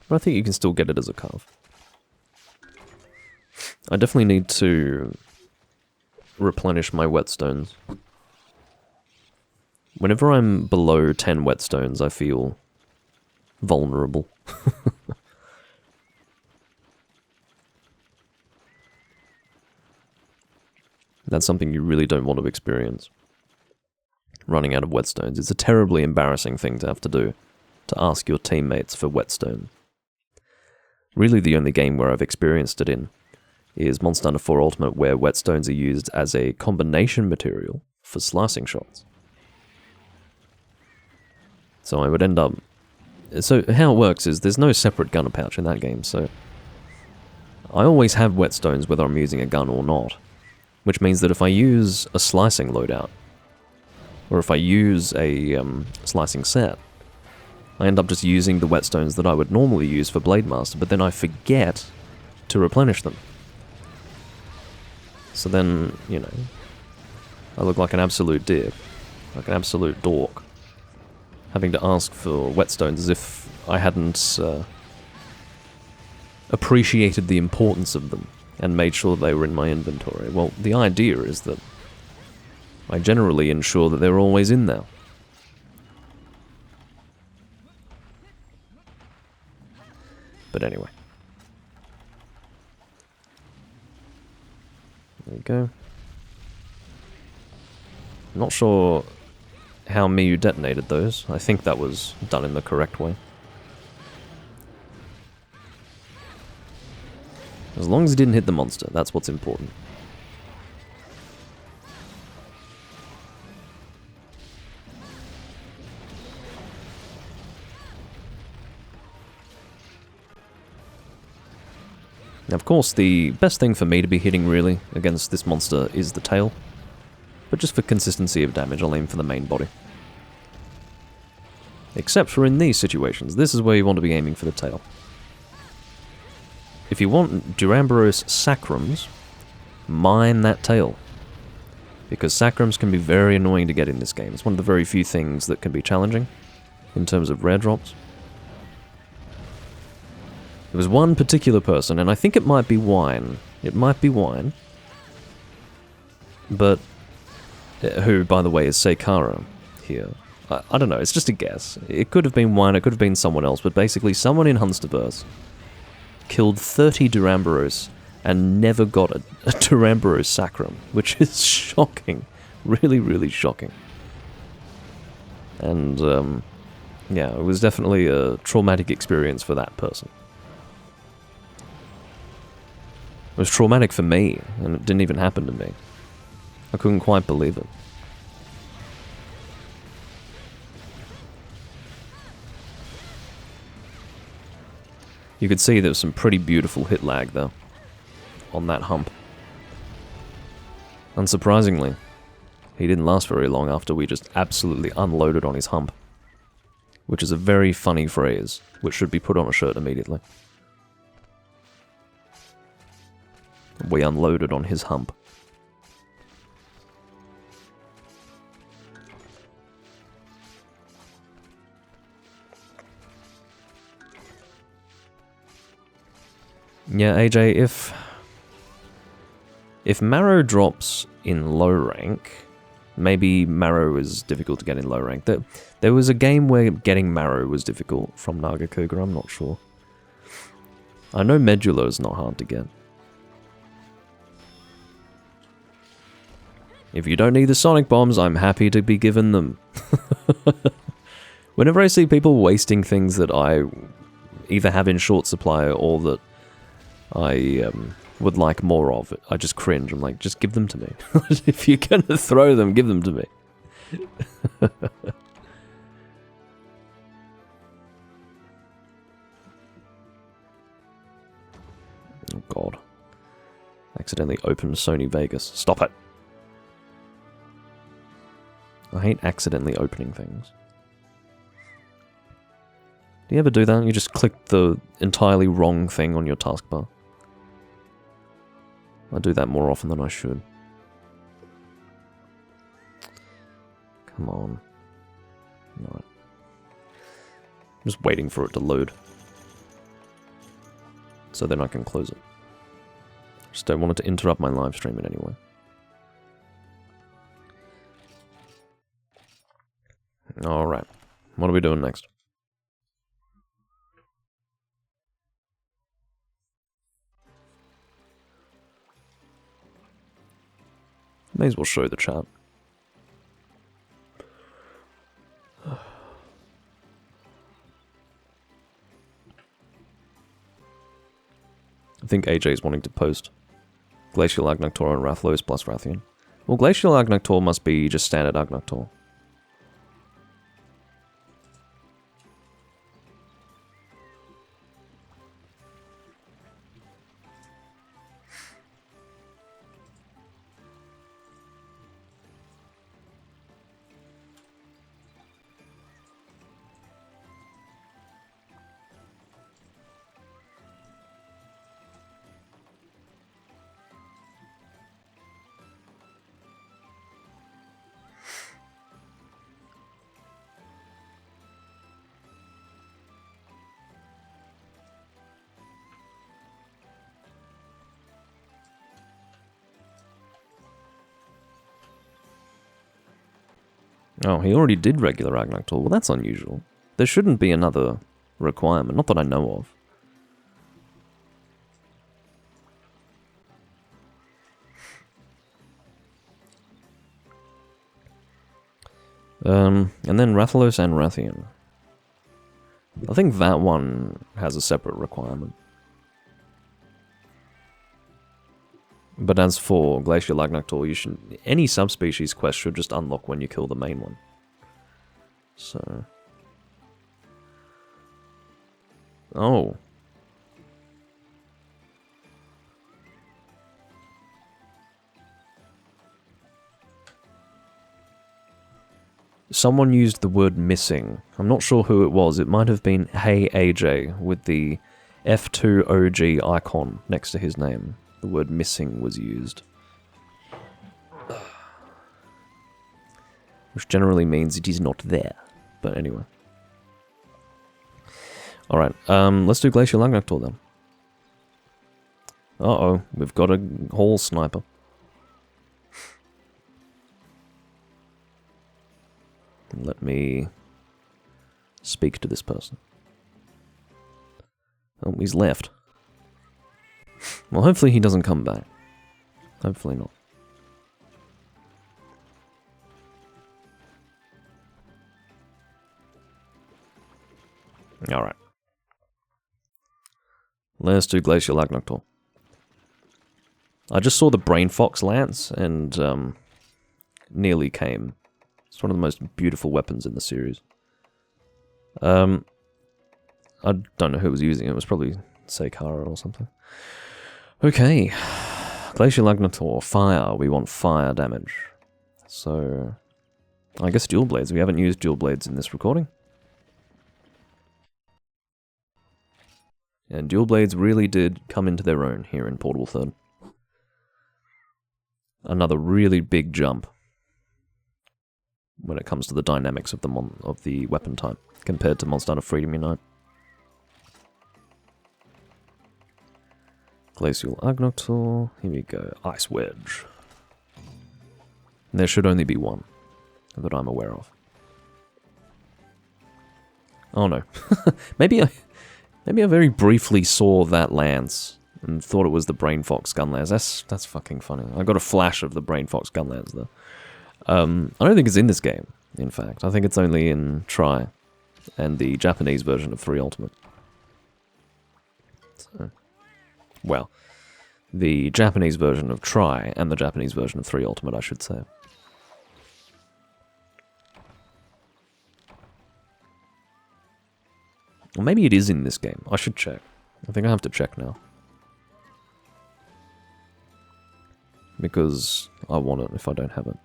But I think you can still get it as a carve. I definitely need to replenish my whetstones. Whenever I'm below 10 whetstones, I feel vulnerable. That's something you really don't want to experience. Running out of whetstones. It's a terribly embarrassing thing to have to do, to ask your teammates for whetstone. Really the only game where I've experienced it in is Monster Hunter 4 Ultimate, where whetstones are used as a combination material for slicing shots. So I would end up... So how it works is there's no separate gunner pouch in that game, so I always have whetstones whether I'm using a gun or not, which means that if I use a slicing loadout, or if I use a slicing set, I end up just using the whetstones that I would normally use for Blade Master, but then I forget to replenish them. So then, you know, I look like an absolute dip, like an absolute dork, having to ask for whetstones as if I hadn't appreciated the importance of them and made sure they were in my inventory. Well, the idea is that I generally ensure that they're always in there. But anyway. There we go. I'm not sure how Miyu detonated those. I think that was done in the correct way. As long as he didn't hit the monster, that's what's important. Now, of course, the best thing for me to be hitting, really, against this monster is the tail. But just for consistency of damage, I'll aim for the main body. Except for in these situations, this is where you want to be aiming for the tail. If you want Duramboros sacrums, mine that tail. Because sacrums can be very annoying to get in this game. It's one of the very few things that can be challenging in terms of rare drops. There was one particular person, and I think it might be Wine. It might be Wine. But, who, by the way, is Seikara here. I don't know, it's just a guess. It could have been Wine, it could have been someone else, but basically someone in Hunsterverse killed 30 Duramboros and never got a Duramboros sacrum, which is shocking. Really, really shocking. And, yeah, it was definitely a traumatic experience for that person. It was traumatic for me, and it didn't even happen to me. I couldn't quite believe it. You could see there was some pretty beautiful hit lag, though, on that hump. Unsurprisingly, he didn't last very long after we just absolutely unloaded on his hump. Which is a very funny phrase, which should be put on a shirt immediately. We unloaded on his hump. Yeah, AJ, if Marrow drops in low rank, maybe Marrow is difficult to get in low rank. There was a game where getting Marrow was difficult from Nagakuga, I'm not sure. I know Medulla is not hard to get. If you don't need the Sonic Bombs, I'm happy to be given them. Whenever I see people wasting things that I either have in short supply or that I would like more of, I just cringe. I'm like, just give them to me. If you're gonna throw them, give them to me. Oh god. Accidentally opened Sony Vegas. Stop it. I hate accidentally opening things. Do you ever do that? You just click the entirely wrong thing on your taskbar. I do that more often than I should. Come on. No. I'm just waiting for it to load. So then I can close it. Just don't want it to interrupt my live stream in any way. Alright. What are we doing next? May as well show the chat. I think AJ is wanting to post Glacial Agnaktor and Rathalos plus Rathian. Well, Glacial Agnaktor must be just standard Agnaktor. Oh, he already did regular Agnaktor. Well, that's unusual. There shouldn't be another requirement, not that I know of. And then Rathalos and Rathian. I think that one has a separate requirement. But as for Glacial Agnaktor, you should, any subspecies quest should just unlock when you kill the main one. So... Oh. someone used the word missing. I'm not sure who it was. It might have been Hey AJ with the F2OG icon next to his name. The word missing was used. Which generally means it is not there. But anyway. Alright, let's do Glacial Lagnaktor then. Uh-oh, we've got a hall sniper. Let me speak to this person. Oh, he's left. Well, hopefully he doesn't come back. Hopefully not. Alright. Let's do Glacial Lagnaktor. I just saw the Brain Fox Lance and nearly came. It's one of the most beautiful weapons in the series. I don't know who was using it. It was probably Seikara or something. Okay. Glacial Lagnaktor, fire. We want fire damage. So, I guess dual blades. We haven't used dual blades in this recording. And dual blades really did come into their own here in Portable Third. Another really big jump when it comes to the dynamics of the weapon type compared to Monster Hunter Freedom Unite. Glacial Lagnaktor, here we go. Ice Wedge. There should only be one that I'm aware of. Oh no. Maybe I very briefly saw that lance and thought it was the Brain Fox gun lance. That's fucking funny. I got a flash of the Brain Fox gun lance though. I don't think it's in this game, in fact. I think it's only in Tri and the Japanese version of 3 Ultimate. So, well, the Japanese version of Tri and the Japanese version of 3 Ultimate, I should say. Or maybe it is in this game. I should check. I think I have to check now. Because I want it if I don't have it.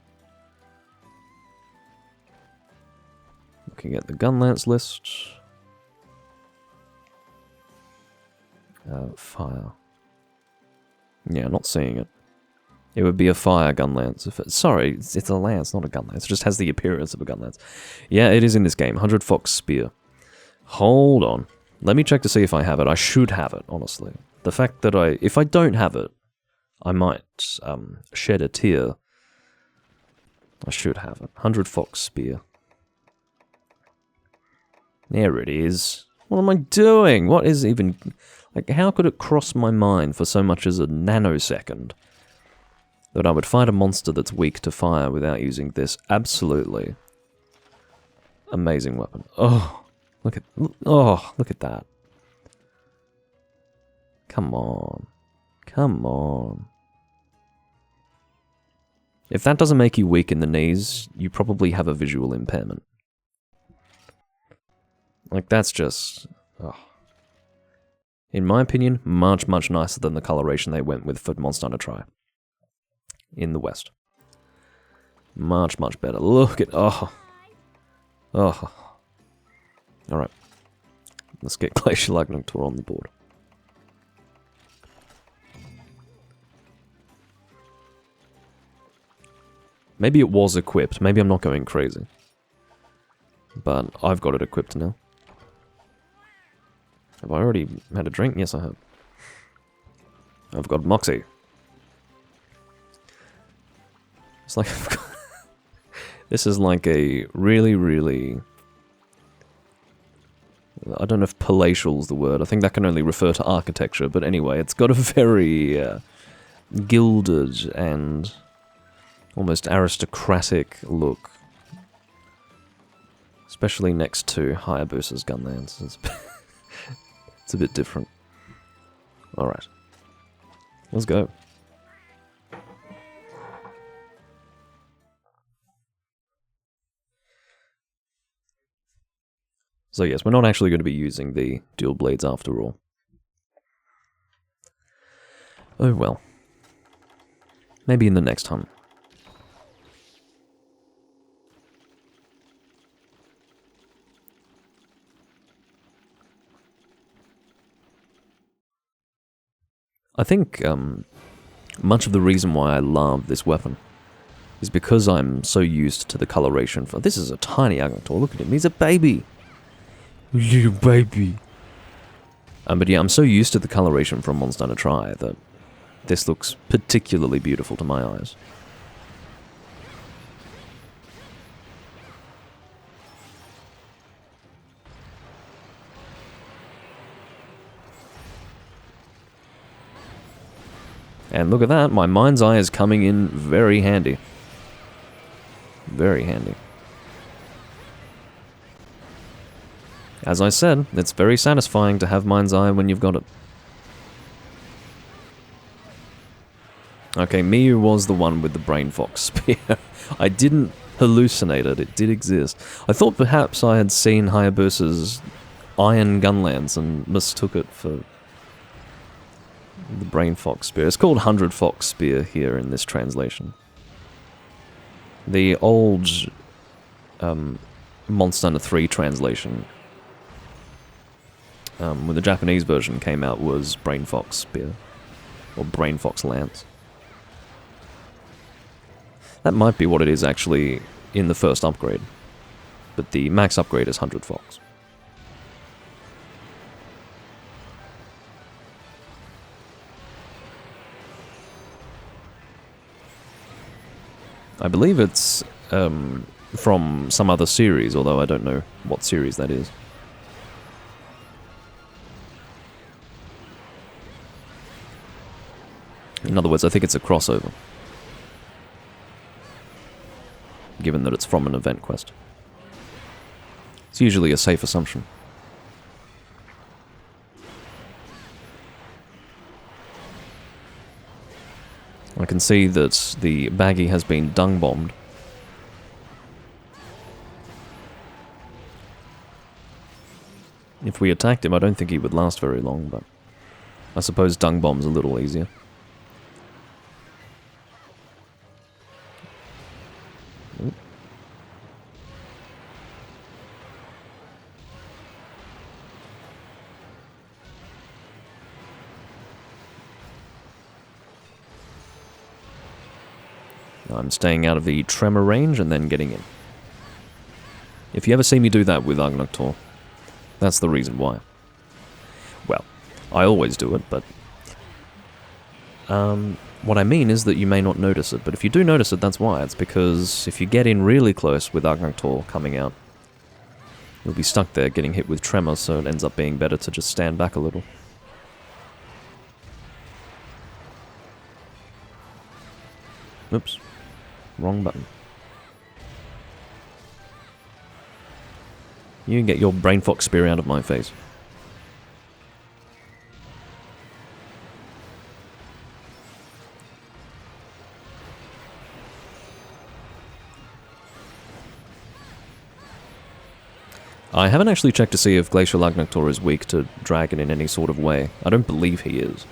Looking at the gun lance list. Fire. Yeah, not seeing it. It would be a fire gun lance. Sorry, it's a lance, not a gun lance. It just has the appearance of a gun lance. Yeah, it is in this game. 100 Fox Spear. Hold on. Let me check to see if I have it. I should have it, honestly. The fact that if I don't have it, I might shed a tear. I should have it. 100 Fox Spear. There it is. What am I doing? What is even... Like, how could it cross my mind for so much as a nanosecond that I would fight a monster that's weak to fire without using this absolutely amazing weapon? Oh, look at that. Come on. Come on. If that doesn't make you weak in the knees, you probably have a visual impairment. Like, that's just... Oh. In my opinion, much, much nicer than the coloration they went with for Monster Hunter Tri. In the West. Much, much better. Look at... Oh. Oh. Alright. Let's get Glacial Lagnaktor on the board. Maybe it was equipped. Maybe I'm not going crazy. But I've got it equipped now. Have I already had a drink? Yes, I have. I've got Moxie. It's like... This is like a really, really... I don't know if palatial's the word. I think that can only refer to architecture. But anyway, it's got a very gilded and almost aristocratic look. Especially next to Hayabusa's gun lance. It's a bit different. Alright. Let's go. So yes, we're not actually going to be using the dual blades after all. Oh well. Maybe in the next hunt. I think much of the reason why I love this weapon is because I'm so used to the coloration. This is a tiny Agnator. Look at him. He's a baby. Little baby. But yeah, I'm so used to the coloration from Monster Hunter Tri that this looks particularly beautiful to my eyes. And look at that, my mind's eye is coming in very handy. Very handy. As I said, it's very satisfying to have mind's eye when you've got it. Okay, Miyu was the one with the brain fox spear. I didn't hallucinate it, it did exist. I thought perhaps I had seen Hayabusa's iron gunlance and mistook it for the brain fox spear. It's called 100 Fox Spear here in this translation. The old Monster Hunter 3 translation, when the Japanese version came out, was brain fox spear, or brain fox lance. That might be what it is actually in the first upgrade, but the max upgrade is 100 Fox. I believe it's from some other series, although I don't know what series that is. In other words, I think it's a crossover, given that it's from an event quest. It's usually a safe assumption. I can see that the baggie has been dung-bombed. If we attacked him, I don't think he would last very long, but I suppose dung bomb's a little easier. Ooh. I'm staying out of the tremor range and then getting in. If you ever see me do that with Agnator, that's the reason why. Well, I always do it, but what I mean is that you may not notice it, but if you do notice it, that's why. It's because if you get in really close with Agnator coming out, you'll be stuck there getting hit with tremor, so it ends up being better to just stand back a little. Oops. Wrong button. You can get your brain fox spear out of my face. I haven't actually checked to see if Glacial Agnator is weak to Dragon in any sort of way. I don't believe he is.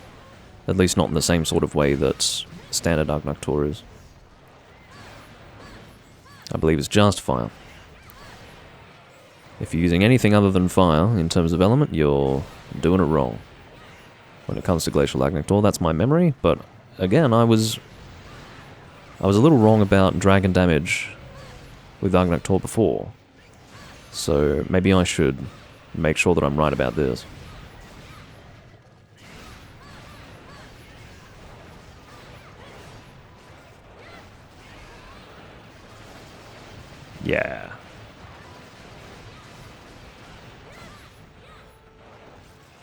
At least not in the same sort of way that standard Agnator is. I believe it's just fire. If you're using anything other than fire in terms of element, you're doing it wrong. When it comes to Glacial Agnator, that's my memory, but again, I was a little wrong about dragon damage with Agnator before. So maybe I should make sure that I'm right about this. Yeah.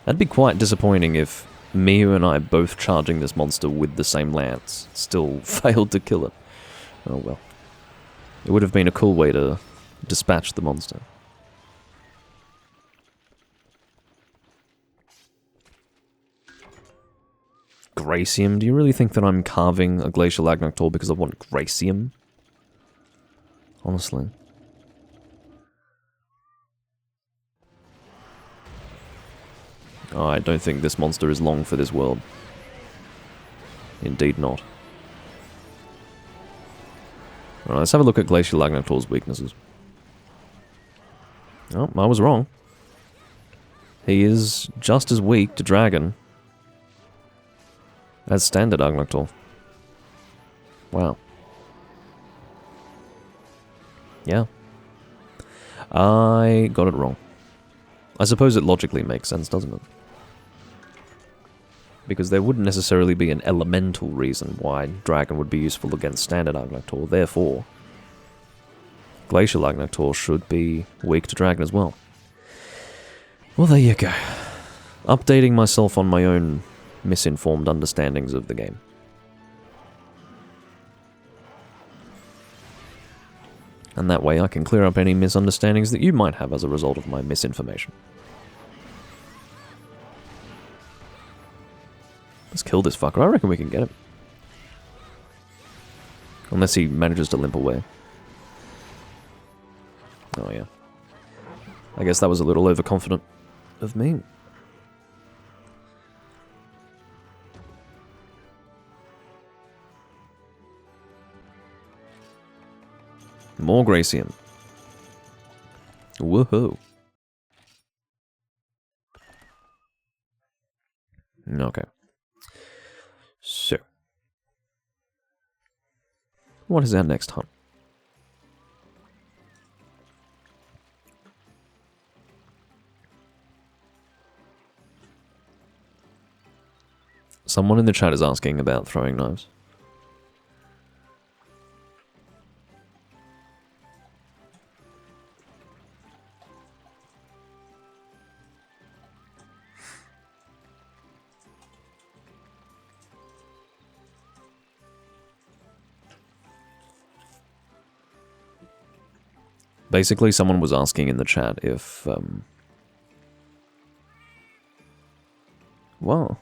That'd be quite disappointing if Miyu and I both charging this monster with the same lance still failed to kill it. Oh well. It would have been a cool way to dispatch the monster. Gracium? Do you really think that I'm carving a Glacial Agnator because I want Gracium? Honestly. Oh, I don't think this monster is long for this world. Indeed not. Alright, let's have a look at Glacial Agnator's weaknesses. Oh, I was wrong. He is just as weak to Dragon As standard Agnaktor. Wow. Yeah. I got it wrong. I suppose it logically makes sense, doesn't it? Because there wouldn't necessarily be an elemental reason why Dragon would be useful against standard Agnaktor. Therefore, Glacial Agnaktor should be weak to Dragon as well. Well, there you go. Updating myself on my own misinformed understandings of the game. And that way I can clear up any misunderstandings that you might have as a result of my misinformation. Let's kill this fucker. I reckon we can get him. Unless he manages to limp away. Oh yeah. I guess that was a little overconfident of me. More Gracian. Woohoo. Okay. So. What is our next hunt? Someone in the chat is asking about throwing knives. Basically, someone was asking in the chat if, Wow.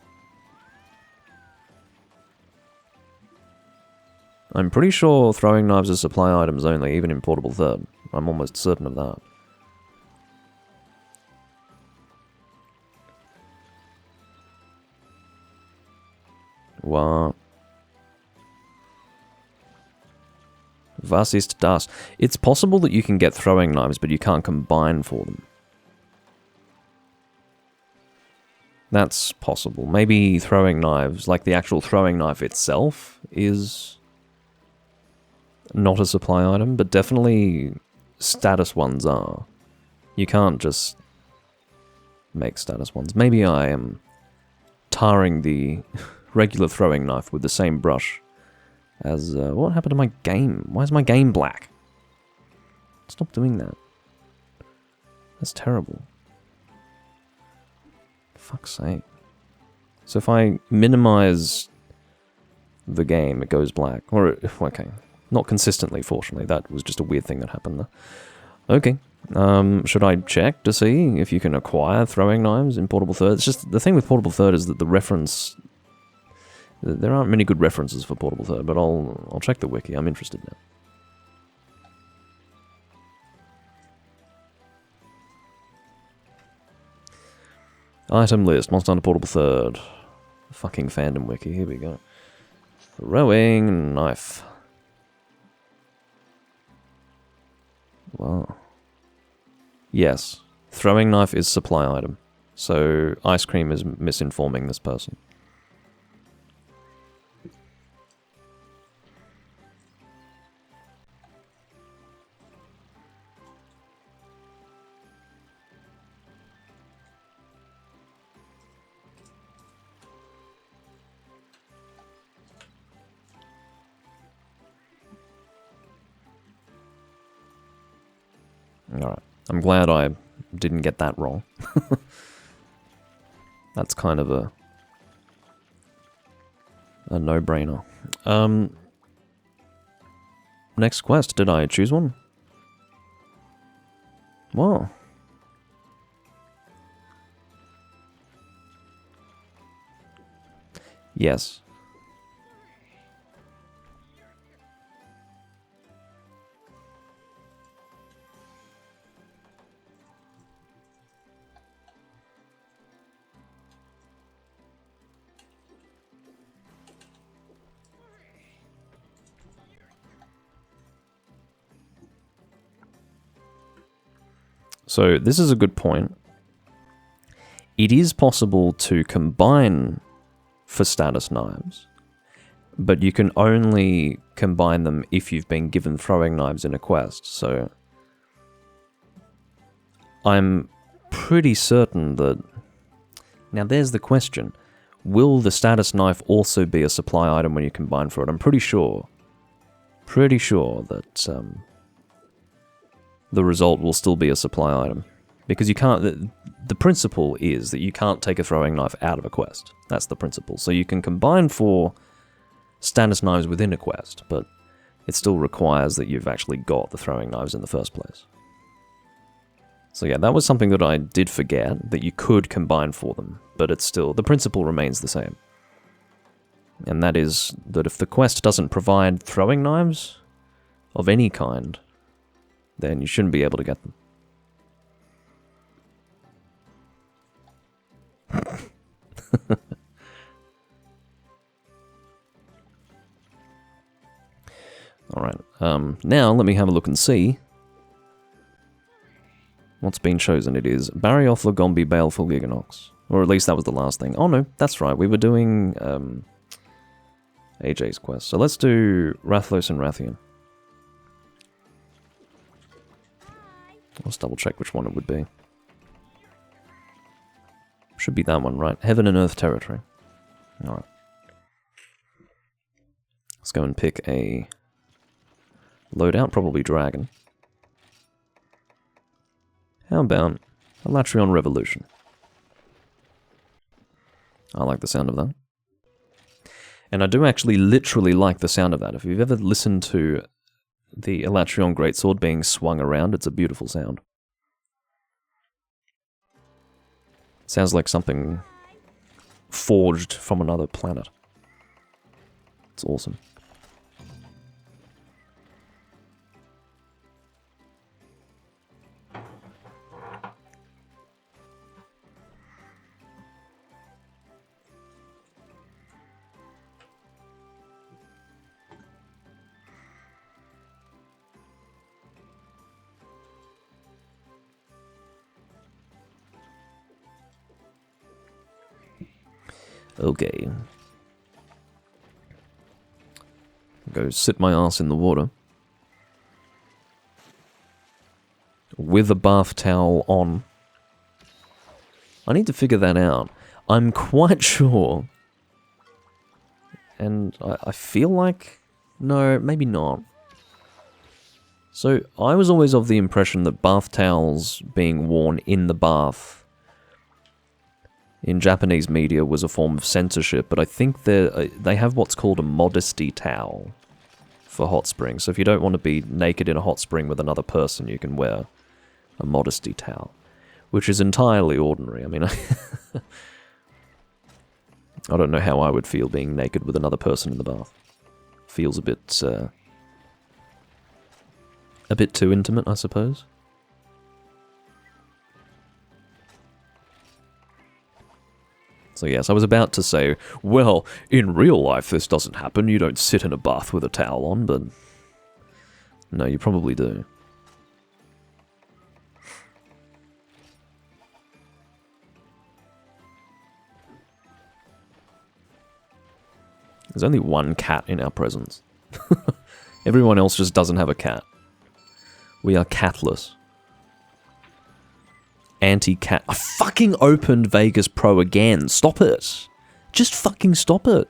I'm pretty sure throwing knives are supply items only, even in Portable Third. I'm almost certain of that. What? Was ist das? It's possible that you can get throwing knives, but you can't combine for them. That's possible. Maybe throwing knives, like the actual throwing knife itself, is not a supply item, but definitely status ones are. You can't just make status ones. Maybe I am tarring the regular throwing knife with the same brush as... what happened to my game? Why is my game black? Stop doing that. That's terrible. Fuck's sake. So if I minimize the game, it goes black. Or, okay. Not consistently, fortunately. That was just a weird thing that happened there. Okay. Should I check to see if you can acquire throwing knives in Portable Third? It's just, the thing with Portable Third is that the reference... There aren't many good references for Portable Third, but I'll check the wiki. I'm interested now. Item list, Monster Hunter Portable Third. Fucking fandom wiki, here we go. Throwing knife. Wow. Yes, throwing knife is supply item. So ice cream is misinforming this person. Alright. I'm glad I didn't get that wrong. That's kind of a no-brainer. Next quest. Did I choose one? Wow. Yes. So this is a good point. It is possible to combine for status knives, but you can only combine them if you've been given throwing knives in a quest, so I'm pretty certain that... Now there's the question. Will the status knife also be a supply item when you combine for it? I'm pretty sure that the result will still be a supply item. Because you can't... The principle is that you can't take a throwing knife out of a quest. That's the principle. So you can combine for status knives within a quest, but it still requires that you've actually got the throwing knives in the first place. So yeah, that was something that I did forget, that you could combine for them, but it's still... The principle remains the same. And that is that if the quest doesn't provide throwing knives of any kind, then you shouldn't be able to get them. Alright, now let me have a look and see what's been chosen. It is Barrioth, Lagombi, Baleful, Giganox. Or at least that was the last thing. Oh no, that's right, we were doing AJ's quest. So let's do Rathlos and Rathian. Let's double check which one it would be. Should be that one, right? Heaven and Earth territory. Alright. Let's go and pick a loadout, probably Dragon. How about Elatrion Revolution? I like the sound of that. And I do actually literally like the sound of that. If you've ever listened to the Elatrion Greatsword being swung around, it's a beautiful sound. Sounds like something forged from another planet. It's awesome. Okay. Go sit my ass in the water. With a bath towel on. I need to figure that out. I'm quite sure. And I feel like... No, maybe not. So, I was always of the impression that bath towels being worn in the bath in Japanese media was a form of censorship, but I think they have what's called a modesty towel for hot springs. So if you don't want to be naked in a hot spring with another person, you can wear a modesty towel, which is entirely ordinary. I mean, I don't know how I would feel being naked with another person in the bath. Feels a bit too intimate, I suppose. So yes, I was about to say, well, in real life this doesn't happen. You don't sit in a bath with a towel on, but no, you probably do. There's only one cat in our presence. Everyone else just doesn't have a cat. We are catless. Anti-cat. I fucking opened Vegas Pro again. Stop it. Just fucking stop it.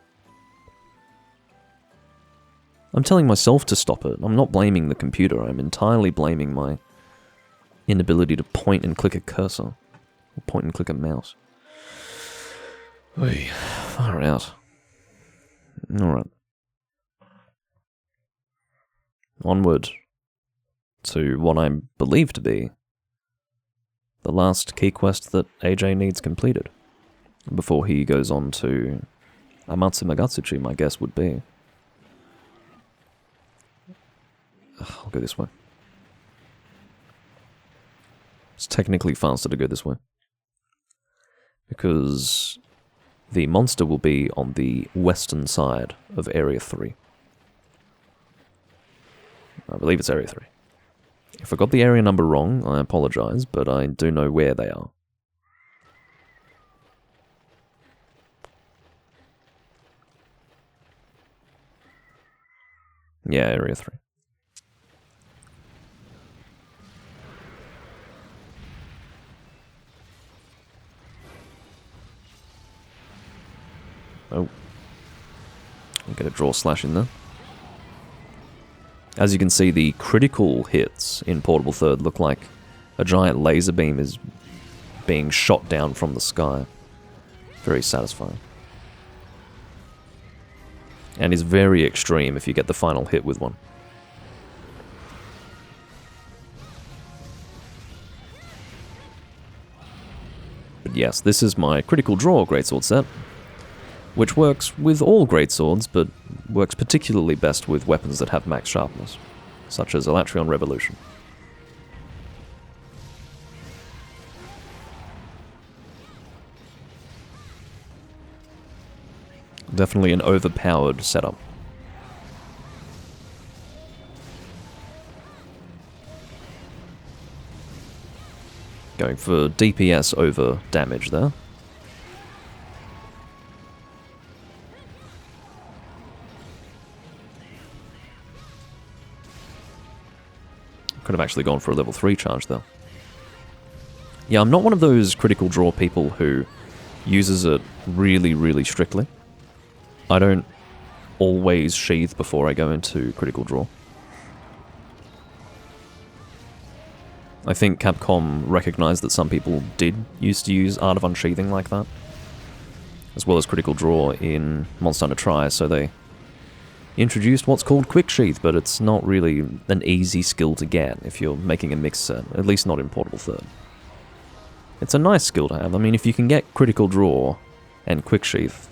I'm telling myself to stop it. I'm not blaming the computer. I'm entirely blaming my inability to point and click a cursor. Or point and click a mouse. Oy, far out. Alright. Onward to what I believe to be the last key quest that AJ needs completed before he goes on to Amatsu Magatsuchi, my guess would be. I'll go this way. It's technically faster to go this way, because the monster will be on the western side of Area 3. I believe it's Area 3. If I got the area number wrong, I apologize, but I do know where they are. Yeah, Area 3. Oh. I'll get a draw slash in there. As you can see, the critical hits in Portable Third look like a giant laser beam is being shot down from the sky. Very satisfying. And is very extreme if you get the final hit with one. But yes, this is my critical draw greatsword set, which works with all greatswords, but works particularly best with weapons that have max sharpness, such as Elatrion Revolution. Definitely an overpowered setup. Going for DPS over damage there. Could have actually gone for a level 3 charge though. Yeah, I'm not one of those critical draw people who uses it really, really strictly. I don't always sheath before I go into critical draw. I think Capcom recognized that some people used to use Art of Unsheathing like that, as well as critical draw in Monster Hunter Tri, so they introduced what's called Quick Sheath, but it's not really an easy skill to get if you're making a mix set, at least not in Portable Third. It's a nice skill to have. I mean, if you can get critical draw and Quick Sheath,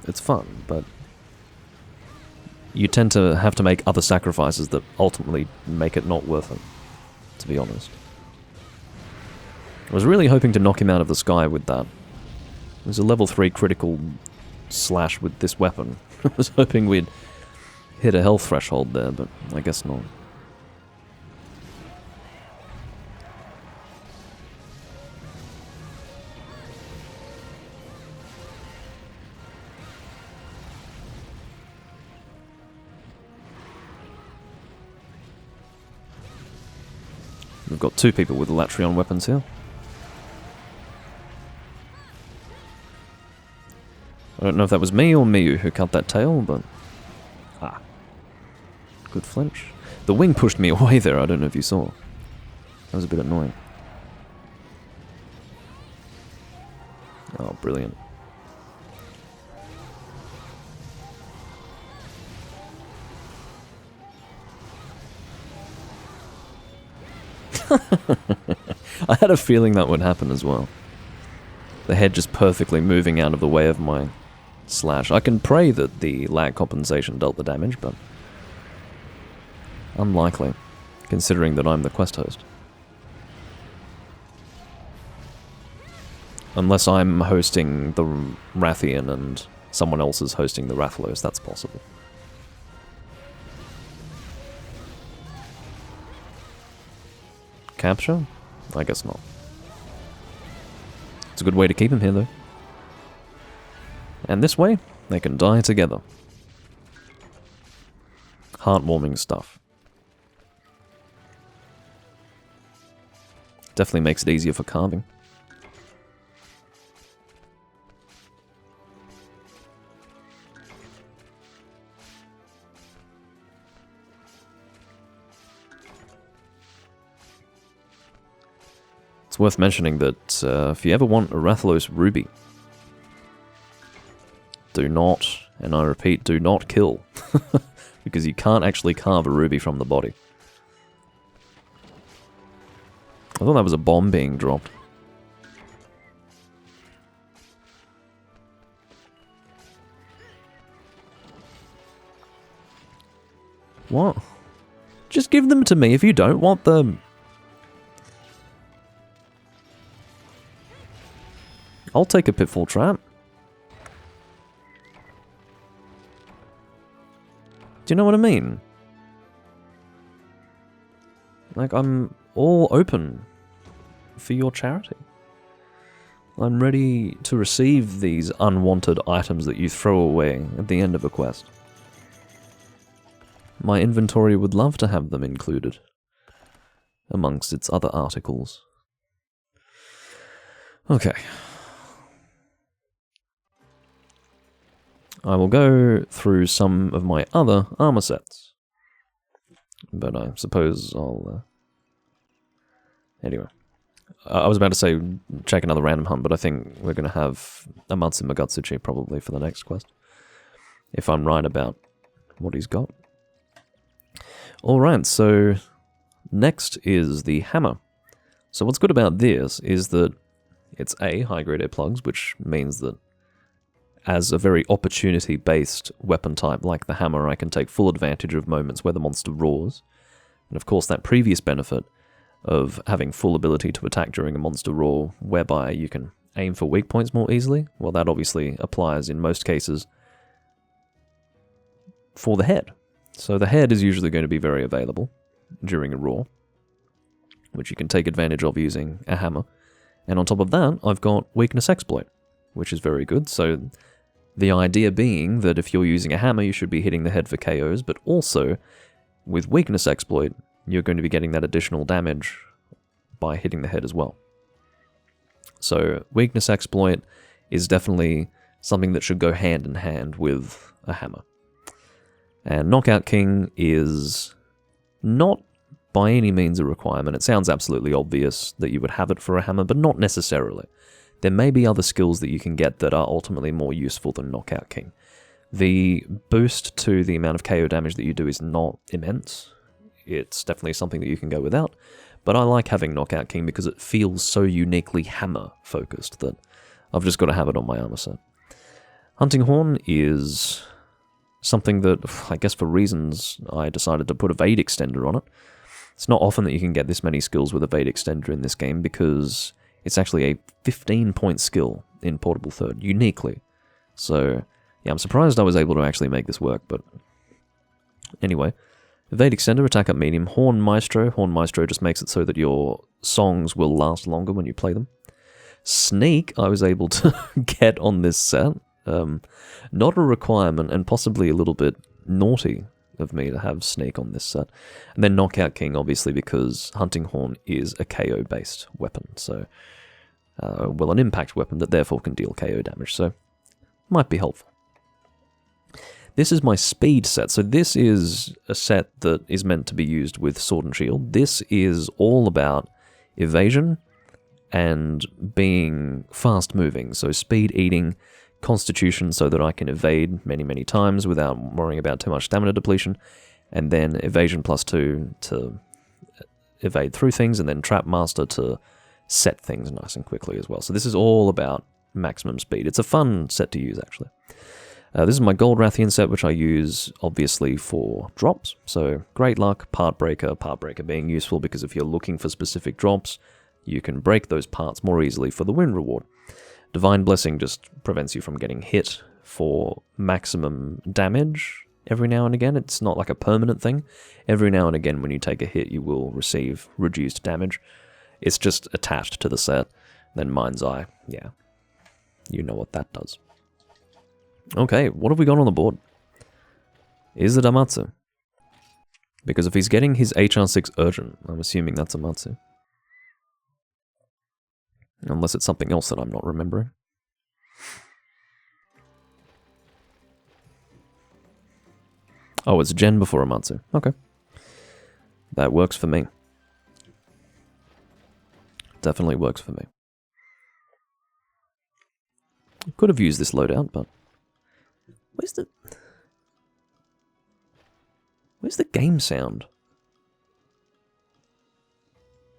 it's fun, but you tend to have to make other sacrifices that ultimately make it not worth it, to be honest. I was really hoping to knock him out of the sky with that. It was a level 3 critical slash with this weapon. I was hoping we'd hit a health threshold there, but I guess not. We've got 2 people with Elatrion weapons here. I don't know if that was me or Miyu who cut that tail, but... Ah. Good flinch. The wing pushed me away there, I don't know if you saw. That was a bit annoying. Oh, brilliant. I had a feeling that would happen as well. The head just perfectly moving out of the way of my slash. I can pray that the lag compensation dealt the damage, but unlikely, considering that I'm the quest host. Unless I'm hosting the Rathian and someone else is hosting the Rathalos, that's possible. Capture? I guess not. It's a good way to keep him here, though. And this way, they can die together. Heartwarming stuff. Definitely makes it easier for carving. It's worth mentioning that if you ever want a Rathalos Ruby, do not, and I repeat, do not kill, because you can't actually carve a ruby from the body. I thought that was a bomb being dropped. What? Just give them to me if you don't want them. I'll take a pitfall trap. Do you know what I mean? Like, I'm all open for your charity. I'm ready to receive these unwanted items that you throw away at the end of a quest. My inventory would love to have them included amongst its other articles. Okay. I will go through some of my other armor sets. But I suppose I'll... Anyway. I was about to say check another random hunt, but I think we're going to have Amatsu Magatsuchi probably for the next quest. If I'm right about what he's got. Alright, so next is the hammer. So what's good about this is that it's high-grade A plugs, which means that as a very opportunity-based weapon type like the hammer, I can take full advantage of moments where the monster roars. And of course that previous benefit of having full ability to attack during a monster roar, whereby you can aim for weak points more easily, well that obviously applies in most cases for the head. So the head is usually going to be very available during a roar, which you can take advantage of using a hammer. And on top of that, I've got weakness exploit, which is very good. So the idea being that if you're using a hammer, you should be hitting the head for KOs, but also with weakness exploit, you're going to be getting that additional damage by hitting the head as well. So weakness exploit is definitely something that should go hand in hand with a hammer. And Knockout King is not by any means a requirement. It sounds absolutely obvious that you would have it for a hammer, but not necessarily. There may be other skills that you can get that are ultimately more useful than Knockout King. The boost to the amount of KO damage that you do is not immense. It's definitely something that you can go without, but I like having Knockout King because it feels so uniquely hammer-focused that I've just got to have it on my armor set. Hunting Horn is something that, I guess for reasons, I decided to put Evade Extender on it. It's not often that you can get this many skills with Evade Extender in this game because it's actually a 15-point skill in Portable Third, uniquely. So, yeah, I'm surprised I was able to actually make this work, but anyway. Evade Extender, attack up medium. Horn Maestro. Horn Maestro just makes it so that your songs will last longer when you play them. Sneak, I was able to get on this set. Not a requirement, and possibly a little bit naughty of me to have Sneak on this set. And then Knockout King, obviously, because Hunting Horn is a KO-based weapon. So, well, an impact weapon that therefore can deal KO damage. So, might be helpful. This is my speed set. So this is a set that is meant to be used with Sword and Shield. This is all about evasion and being fast moving. So speed eating, constitution so that I can evade many, many times without worrying about too much stamina depletion. And then evasion +2 to evade through things, and then trap master to set things nice and quickly as well. So this is all about maximum speed. It's a fun set to use, actually. This is my Gold Rathian set, which I use, obviously, for drops. So, Great Luck, Part Breaker being useful because if you're looking for specific drops, you can break those parts more easily for the win reward. Divine Blessing just prevents you from getting hit for maximum damage every now and again. It's not like a permanent thing. Every now and again, when you take a hit, you will receive reduced damage. It's just attached to the set. Then Mind's Eye, yeah, you know what that does. Okay, what have we got on the board? Is it Amatsu? Because if he's getting his HR6 Urgent, I'm assuming that's Amatsu. Unless it's something else that I'm not remembering. Oh, it's Gen before Amatsu. Okay. That works for me. Definitely works for me. Could have used this loadout, but... Where's the game sound?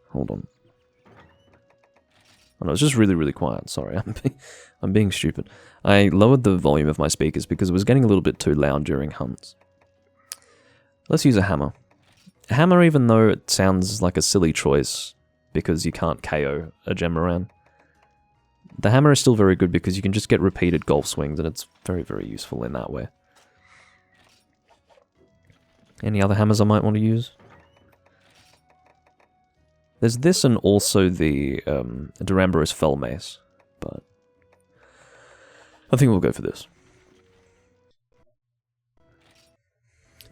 Hold on. Oh no, it's just really, really quiet. Sorry, I'm being stupid. I lowered the volume of my speakers because it was getting a little bit too loud during hunts. Let's use a hammer. A hammer, even though it sounds like a silly choice because you can't KO a gem around, the hammer is still very good because you can just get repeated golf swings and it's very, very useful in that way. Any other hammers I might want to use? There's this and also the Duramboros Fell Mace, but I think we'll go for this.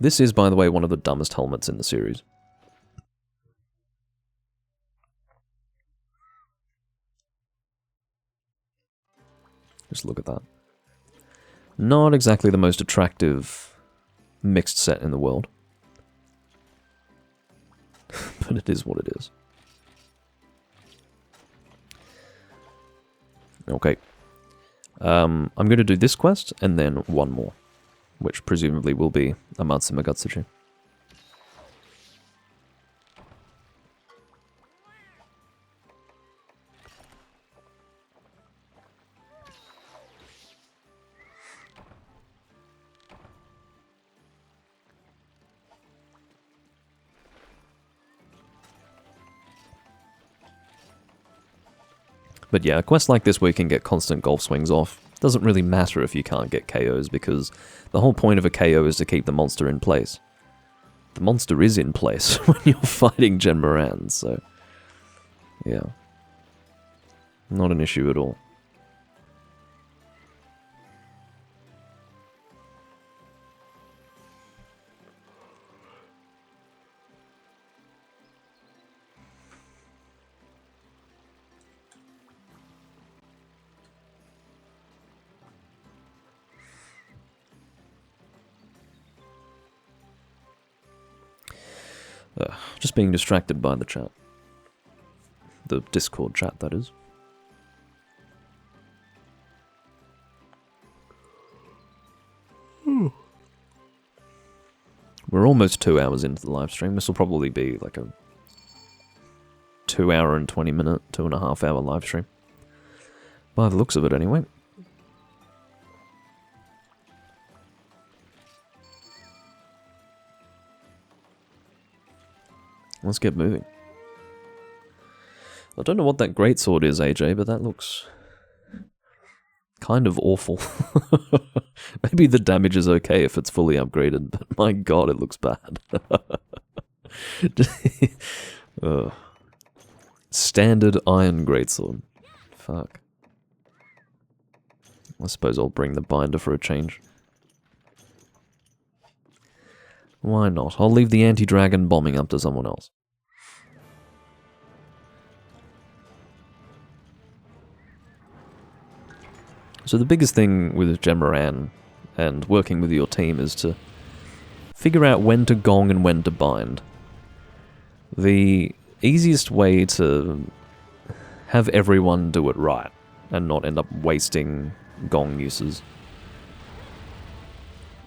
This is, by the way, one of the dumbest helmets in the series. Just look at that. Not exactly the most attractive mixed set in the world. But it is what it is. Okay. I'm going to do this quest, and then one more. Which presumably will be a Matsuma Gatsuchi. But yeah, a quest like this where you can get constant golf swings off doesn't really matter if you can't get KOs, because the whole point of a KO is to keep the monster in place. The monster is in place when you're fighting Gen Moran, so yeah. Not an issue at all. Just being distracted by the chat. The Discord chat, that is. We're almost 2 hours into the live stream. This will probably be like a 2 hour and 20 minute, 2.5 hour live stream. By the looks of it, anyway. Let's get moving. I don't know what that greatsword is, AJ, but that looks kind of awful. Maybe the damage is okay if it's fully upgraded, but my god, it looks bad. Standard iron greatsword. Fuck. I suppose I'll bring the binder for a change. Why not? I'll leave the anti-dragon bombing up to someone else. So the biggest thing with Gen Moran and working with your team is to figure out when to gong and when to bind. The easiest way to have everyone do it right and not end up wasting gong uses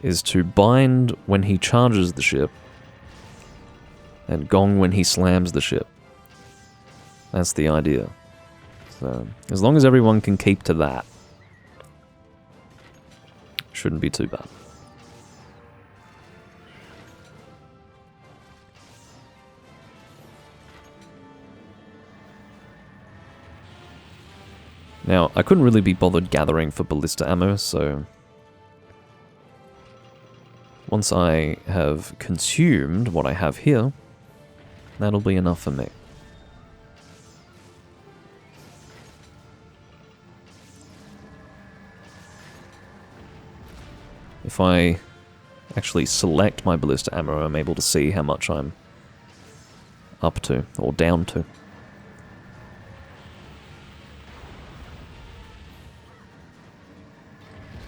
is to bind when he charges the ship and gong when he slams the ship. That's the idea. So, as long as everyone can keep to that, shouldn't be too bad. Now, I couldn't really be bothered gathering for ballista ammo, so once I have consumed what I have here, that'll be enough for me. If I actually select my ballista ammo, I'm able to see how much I'm up to, or down to.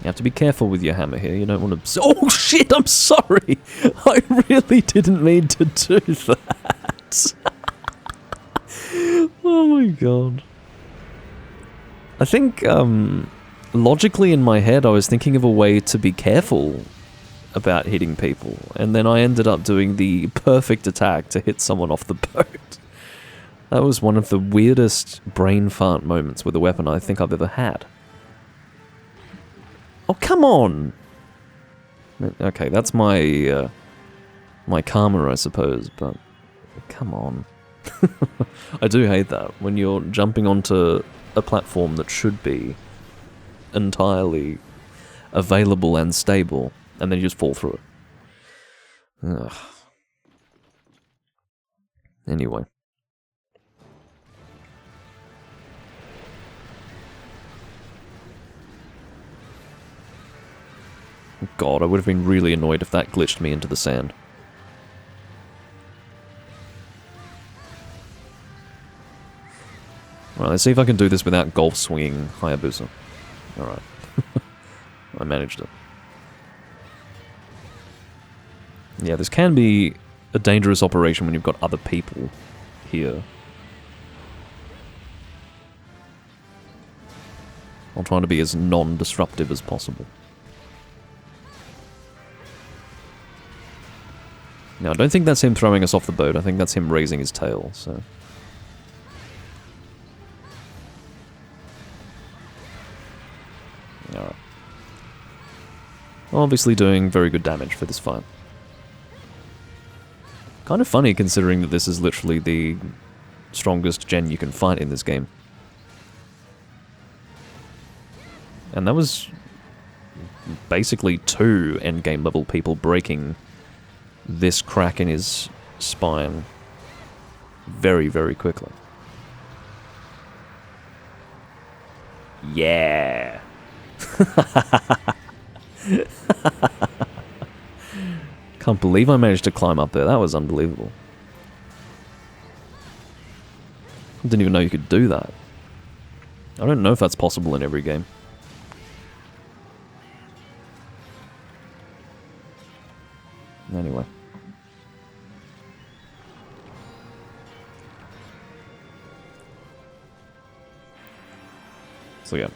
You have to be careful with your hammer here, you don't want to... Oh shit, I'm sorry! I really didn't mean to do that! Oh my god. I think, logically in my head I was thinking of a way to be careful about hitting people, and then I ended up doing the perfect attack to hit someone off the boat. That was one of the weirdest brain fart moments with a weapon I think I've ever had. Oh, come on! Okay, that's my, my karma, I suppose, but come on. I do hate that, when you're jumping onto a platform that should be entirely available and stable, and then you just fall through it. Ugh. Anyway. God, I would have been really annoyed if that glitched me into the sand. Alright, let's see if I can do this without golf swinging Hayabusa. Alright. I managed it. Yeah, this can be a dangerous operation when you've got other people here. I'm trying to be as non-disruptive as possible. Now, I don't think that's him throwing us off the boat. I think that's him raising his tail, so... Alright. Obviously doing very good damage for this fight. Kind of funny considering that this is literally the strongest gen you can fight in this game. And that was basically 2 endgame level people breaking this crack in his spine very, very quickly. Yeah! Can't believe I managed to climb up there. That was unbelievable. I didn't even know you could do that. I don't know if that's possible in every game. Anyway. So yeah.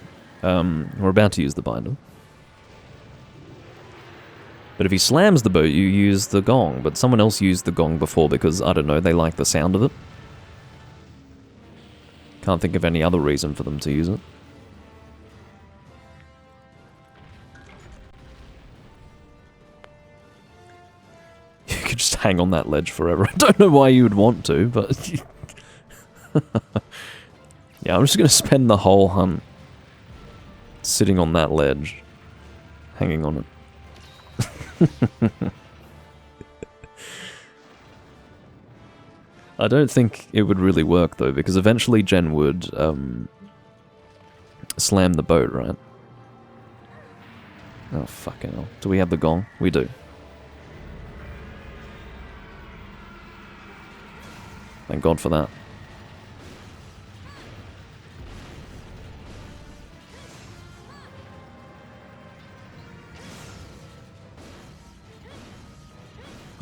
We're about to use the binder. But if he slams the boat, you use the gong. But someone else used the gong before because, I don't know, they like the sound of it. Can't think of any other reason for them to use it. You could just hang on that ledge forever. I don't know why you would want to, but... yeah, I'm just going to spend the whole hunt sitting on that ledge, hanging on it. I don't think it would really work though, because eventually Jen would slam the boat, right? Oh fucking hell. Do we have the gong? We do. Thank God for that.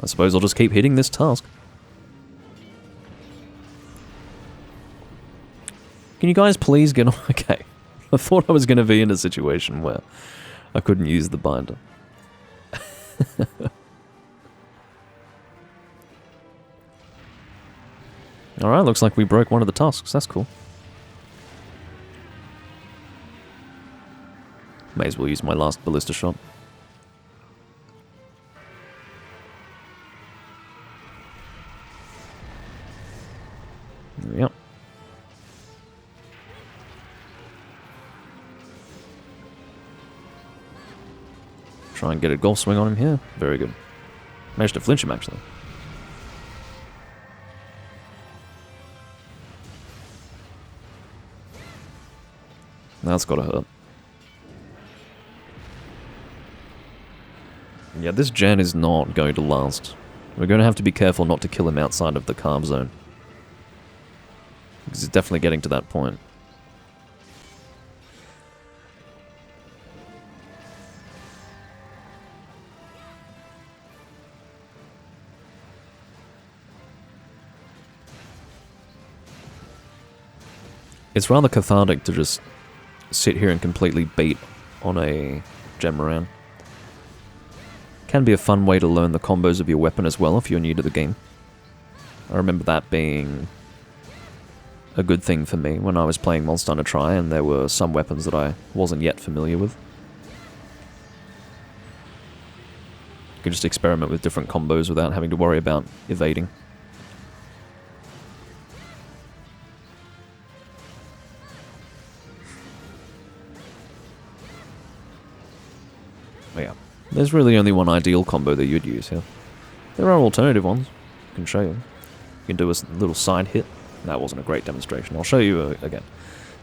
I suppose I'll just keep hitting this task. Can you guys please get on? Okay. I thought I was going to be in a situation where I couldn't use the binder. Alright, looks like we broke one of the tasks. That's cool. May as well use my last ballista shot. Yep. Try and get a golf swing on him here. Very good. Managed to flinch him, actually. That's gotta hurt. Yeah, this gen is not going to last. We're going to have to be careful not to kill him outside of the carb zone. Because he's definitely getting to that point. It's rather cathartic to just sit here and completely beat on a Genmoran. Can be a fun way to learn the combos of your weapon as well if you're new to the game. I remember that being a good thing for me when I was playing Monster Hunter Tri and there were some weapons that I wasn't yet familiar with. You could just experiment with different combos without having to worry about evading. But yeah, there's really only one ideal combo that you'd use here. There are alternative ones. I can show you. You can do a little side hit. That wasn't a great demonstration. I'll show you again.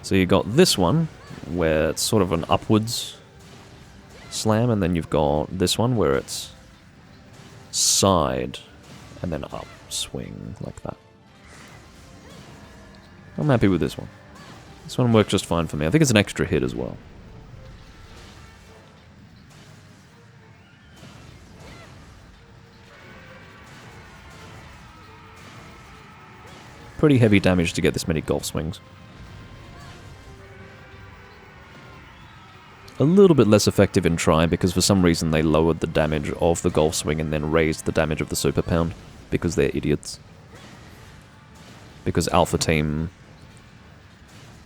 So you got this one, where it's sort of an upwards slam, and then you've got this one where it's side and then up swing like that. I'm happy with this one. This one worked just fine for me. I think it's an extra hit as well. Pretty heavy damage to get this many golf swings. A little bit less effective in try because for some reason they lowered the damage of the golf swing and then raised the damage of the super pound because they're idiots. Because Alpha Team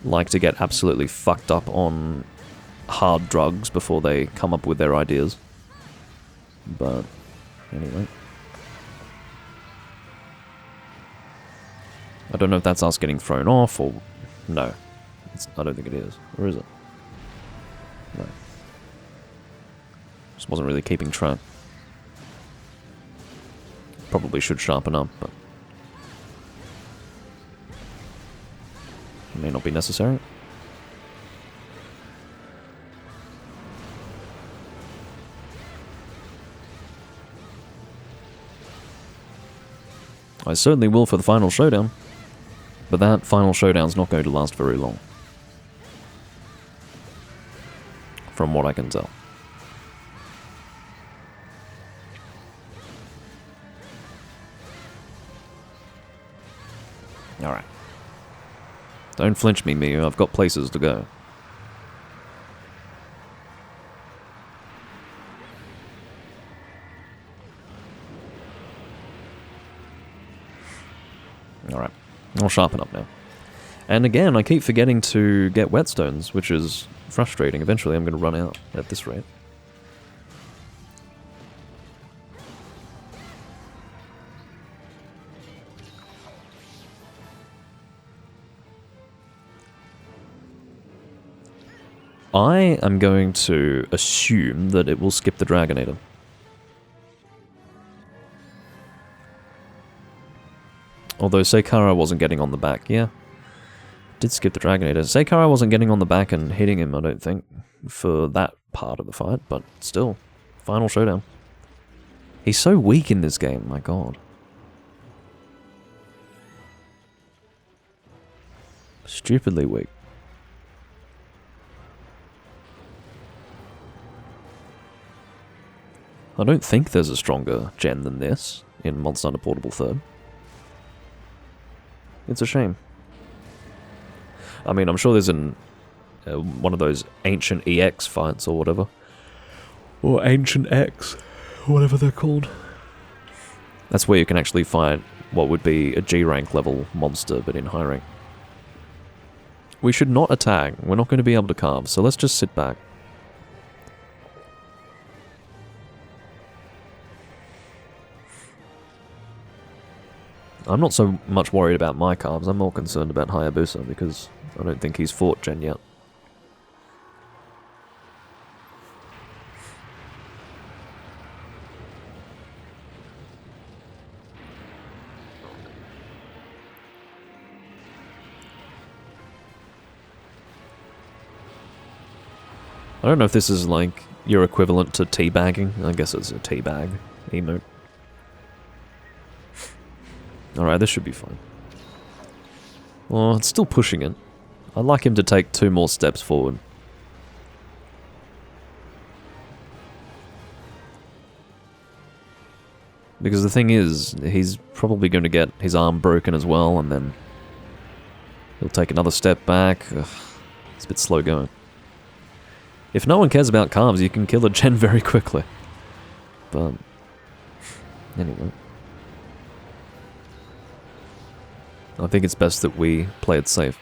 like to get absolutely fucked up on hard drugs before they come up with their ideas. But anyway. I don't know if that's us getting thrown off or... No. I don't think it is. Or is it? No. Just wasn't really keeping track. Probably should sharpen up, but... it may not be necessary. I certainly will for the final showdown. But that final showdown's not going to last very long. From what I can tell. Alright. Don't flinch me, Miu. I've got places to go. Alright. I'll sharpen up now. And again, I keep forgetting to get whetstones, which is frustrating. Eventually I'm going to run out at this rate. I am going to assume that it will skip the Dragonator. Although Seikara wasn't getting on the back, yeah. Did skip the Dragonator. Seikara wasn't getting on the back and hitting him, I don't think, for that part of the fight, but still. Final showdown. He's so weak in this game, my god. Stupidly weak. I don't think there's a stronger gen than this in Monster Hunter Portable 3rd. It's a shame. I mean, I'm sure there's one of those ancient EX fights or whatever. Or Ancient X, whatever they're called. That's where you can actually fight what would be a G-rank level monster, but in high rank. We should not attack. We're not going to be able to carve, so let's just sit back. I'm not so much worried about my carves, I'm more concerned about Hayabusa, because I don't think he's fought Gen yet. I don't know if this is like your equivalent to teabagging. I guess it's a teabag emote. Alright, this should be fine. Well, it's still pushing it. I'd like him to take 2 more steps forward. Because the thing is, he's probably going to get his arm broken as well, and then he'll take another step back. Ugh, it's a bit slow going. If no one cares about carves, you can kill a gen very quickly. But, anyway. I think it's best that we play it safe.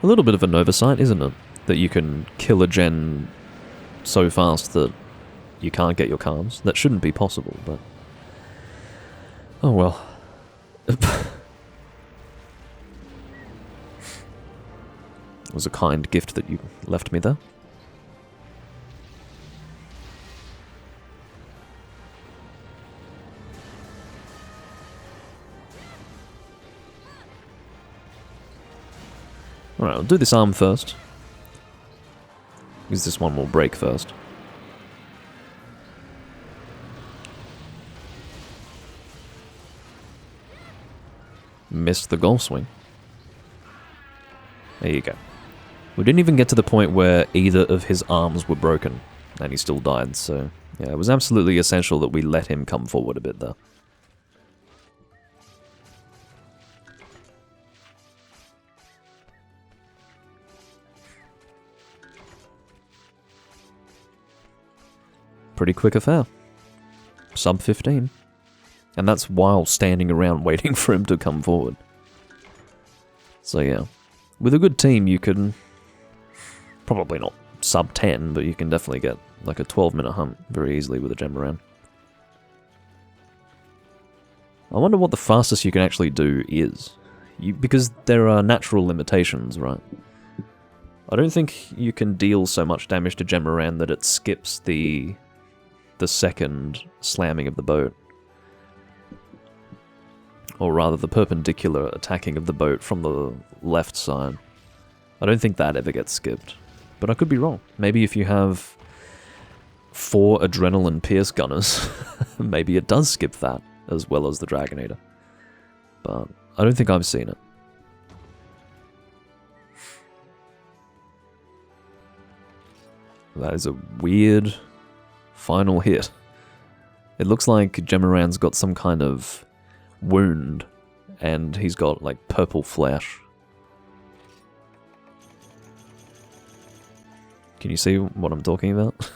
A little bit of an oversight, isn't it? That you can kill a gen so fast that you can't get your carves. That shouldn't be possible, but... oh well. It was a kind gift that you left me there. Alright, I'll do this arm first. Because this one will break first. Missed the golf swing. There you go. We didn't even get to the point where either of his arms were broken, and he still died, so yeah, it was absolutely essential that we let him come forward a bit there. Pretty quick affair. Sub 15. And that's while standing around waiting for him to come forward. So yeah, with a good team you can, probably not sub 10, but you can definitely get like a 12-minute hunt very easily with a Gemaran. I wonder what the fastest you can actually do is. Because there are natural limitations, right? I don't think you can deal so much damage to Gemaran that it skips the second slamming of the boat. Or rather, the perpendicular attacking of the boat from the left side. I don't think that ever gets skipped. But I could be wrong. Maybe if you have 4 Adrenaline Pierce Gunners, maybe it does skip that, as well as the Dragon Eater. But I don't think I've seen it. That is a weird final hit. It looks like Gemaran's got some kind of wound, and he's got like purple flesh. Can you see what I'm talking about?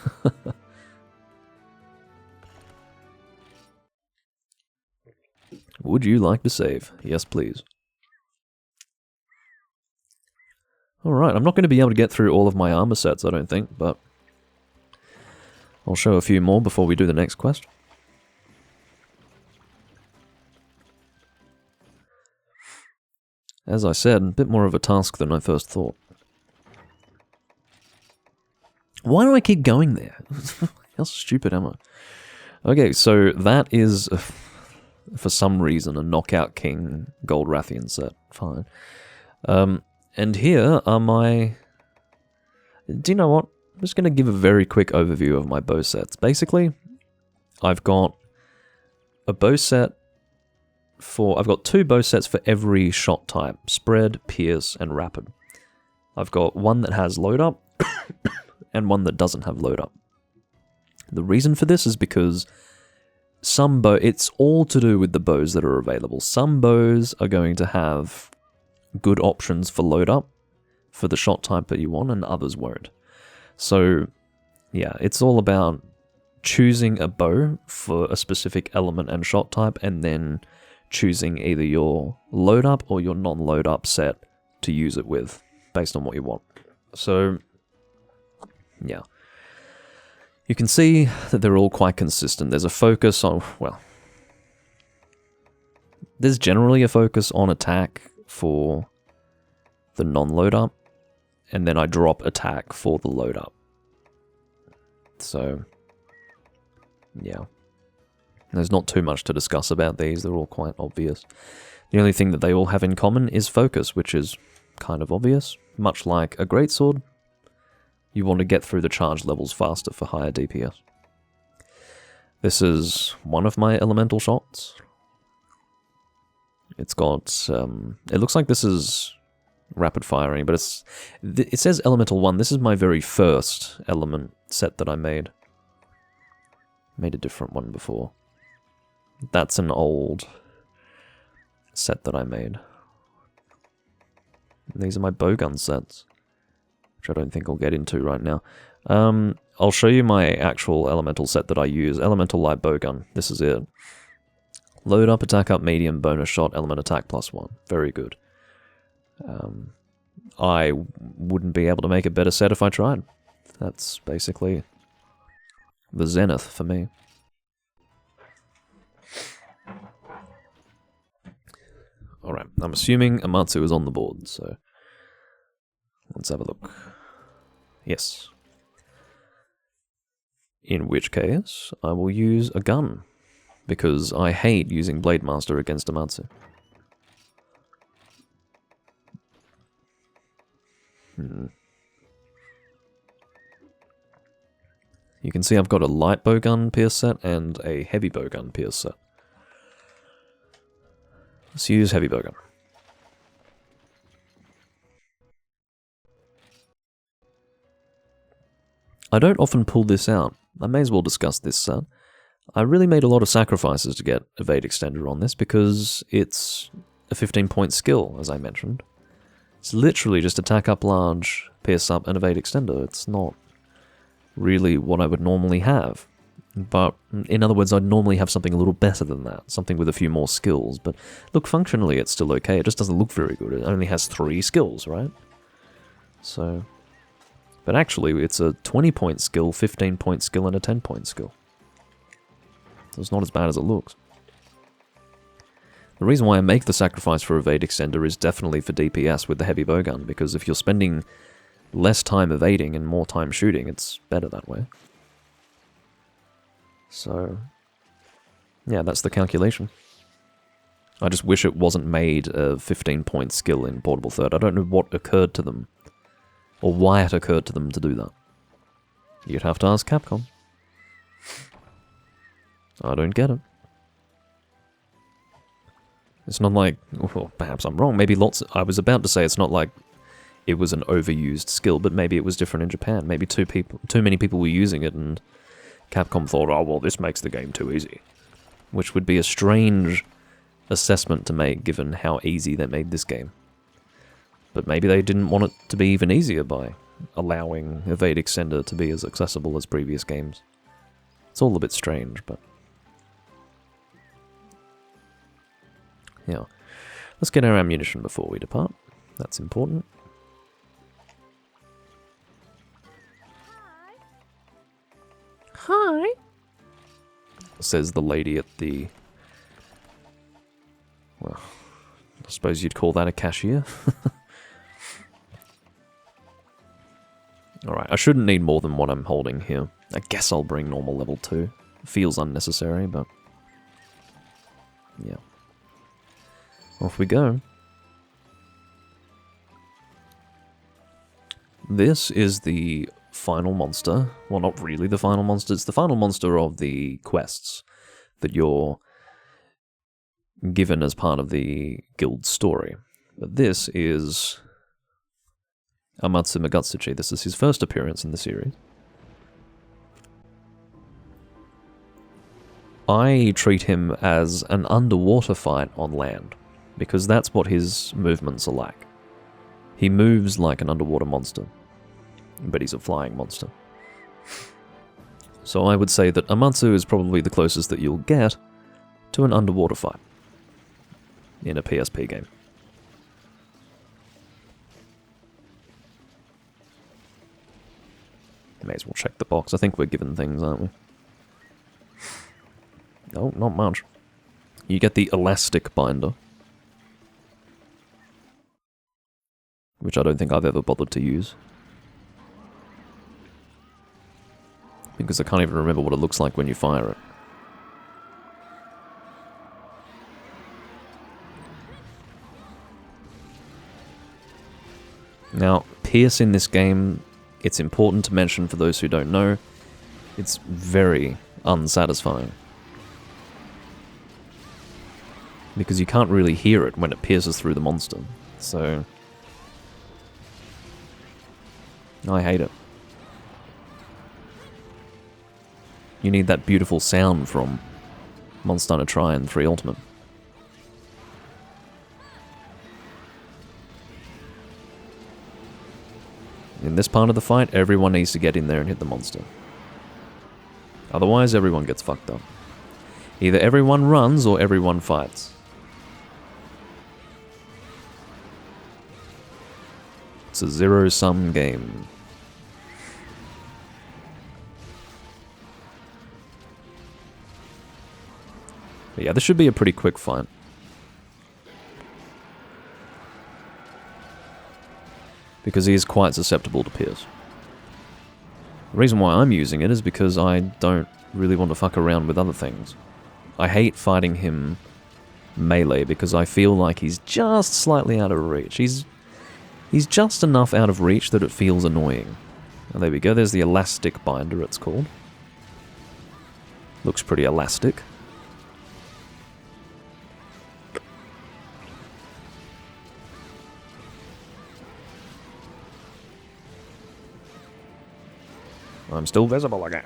Would you like to save? Yes, please. Alright, I'm not going to be able to get through all of my armor sets, I don't think, but I'll show a few more before we do the next quest. As I said, a bit more of a task than I first thought. Why do I keep going there? How stupid am I? Okay, so that is, for some reason, a Knockout King Gold Rathian set. Fine. And here are my... Do you know what? I'm just going to give a very quick overview of my bow sets. Basically, I've got a bow set for... I've got 2 bow sets for every shot type. Spread, Pierce, and Rapid. I've got one that has load up, and one that doesn't have load up. The reason for this is because it's all to do with the bows that are available. Some bows are going to have good options for load up for the shot type that you want, and others won't. So, yeah, it's all about choosing a bow for a specific element and shot type, and then choosing either your load up or your non-load up set to use it with, based on what you want. So, yeah. You can see that they're all quite consistent. There's a focus on, well, there's generally a focus on attack for the non-load up, and then I drop attack for the load up. So, yeah. There's not too much to discuss about these, they're all quite obvious. The only thing that they all have in common is focus, which is kind of obvious. Much like a greatsword, you want to get through the charge levels faster for higher DPS. This is one of my elemental shots. It's got, it looks like this is rapid firing, but it says elemental 1. This is my very first element set that I made. Made a different one before. That's an old set that I made. And these are my bowgun sets, which I don't think I'll get into right now. I'll show you my actual elemental set that I use. Elemental light bowgun. This is it. Load up, attack up, medium, bonus shot, element attack +1. Very good. I wouldn't be able to make a better set if I tried. That's basically the zenith for me. Alright, I'm assuming Amatsu is on the board, so let's have a look. Yes. In which case, I will use a gun, because I hate using Blade Master against Amatsu. You can see I've got a light bowgun pierce set and a heavy bowgun pierce set. Let's use heavy bowgun. I don't often pull this out. I may as well discuss this set. I really made a lot of sacrifices to get Evade Extender on this because it's a 15-point skill, as I mentioned. It's literally just attack up large, pierce up, and Evade Extender. It's not really what I would normally have. But, in other words, I'd normally have something a little better than that. Something with a few more skills. But, look, functionally it's still okay. It just doesn't look very good. It only has 3 skills, right? So... But actually, it's a 20-point skill, 15-point skill, and a 10-point skill. So it's not as bad as it looks. The reason why I make the sacrifice for Evade Extender is definitely for DPS with the heavy bowgun, because if you're spending less time evading and more time shooting, it's better that way. So, yeah, that's the calculation. I just wish it wasn't made a 15-point skill in Portable Third. I don't know what occurred to them, or why it occurred to them to do that. You'd have to ask Capcom. I don't get it. It's not like, well, perhaps I'm wrong, maybe I was about to say it's not like it was an overused skill, but maybe it was different in Japan. Maybe too many people were using it, and Capcom thought, oh, well, this makes the game too easy. Which would be a strange assessment to make, given how easy they made this game. But maybe they didn't want it to be even easier by allowing Evade Extender to be as accessible as previous games. It's all a bit strange, but... yeah. Let's get our ammunition before we depart. That's important. Hi. Says the lady at the... well, I suppose you'd call that a cashier. Alright, I shouldn't need more than what I'm holding here. I guess I'll bring normal level 2. Feels unnecessary, but... yeah. Off we go. This is the final monster. Well, not really the final monster. It's the final monster of the quests that you're given as part of the guild story. But this is Amatsu Magatsuchi. This is his first appearance in the series. I treat him as an underwater fight on land, because that's what his movements are like. He moves like an underwater monster, but he's a flying monster. So I would say that Amatsu is probably the closest that you'll get to an underwater fight in a PSP game. May as well check the box. I think we're given things, aren't we? No, not much. You get the elastic binder, which I don't think I've ever bothered to use, because I can't even remember what it looks like when you fire it. Now, Pierce in this game, it's important to mention for those who don't know, it's very unsatisfying. Because you can't really hear it when it pierces through the monster, so... I hate it. You need that beautiful sound from Monster Hunter Tri and 3 Ultimate. In this part of the fight, everyone needs to get in there and hit the monster. Otherwise, everyone gets fucked up. Either everyone runs or everyone fights. It's a zero-sum game. But yeah, this should be a pretty quick fight. Because he is quite susceptible to pierce. The reason why I'm using it is because I don't really want to fuck around with other things. I hate fighting him melee because I feel like he's just slightly out of reach. He's He's just enough out of reach that it feels annoying. Oh, there we go, there's the elastic binder, it's called. Looks pretty elastic. I'm still visible again.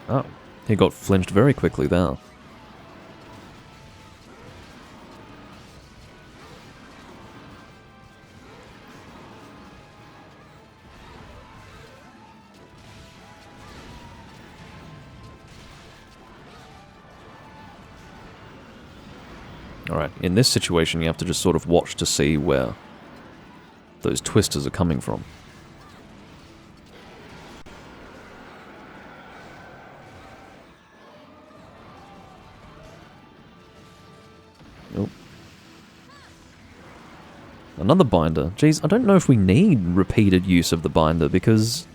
Oh, he got flinched very quickly there. Alright, in this situation you have to just sort of watch to see where those twisters are coming from. Oh. Another binder. Jeez, I don't know if we need repeated use of the binder because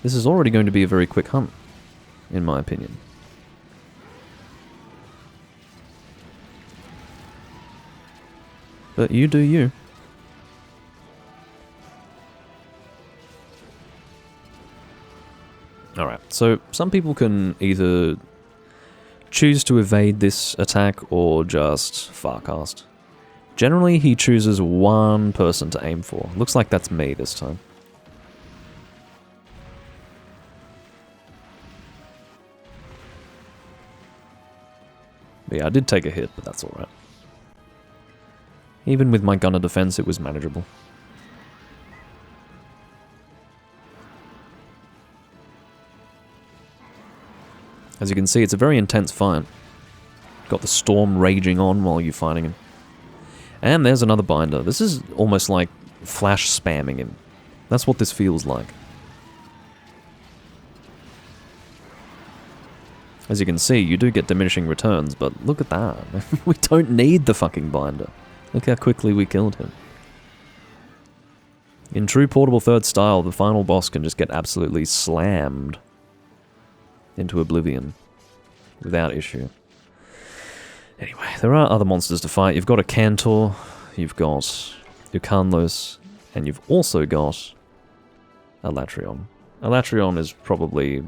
this is already going to be a very quick hunt, in my opinion. But you do you. Alright, so some people can either choose to evade this attack or just farcast. Generally, he chooses one person to aim for. Looks like that's me this time. But yeah, I did take a hit, but that's alright. Even with my gunner defense, it was manageable. As you can see, it's a very intense fight. Got the storm raging on while you're fighting him. And there's another binder. This is almost like flash spamming him. That's what this feels like. As you can see, you do get diminishing returns, but look at that. We don't need the fucking binder. Look how quickly we killed him. In true Portable Third style, the final boss can just get absolutely slammed into oblivion without issue. Anyway, there are other monsters to fight. You've got a Cantor, you've got Ukanlos, and you've also got Alatrion. Alatrion is probably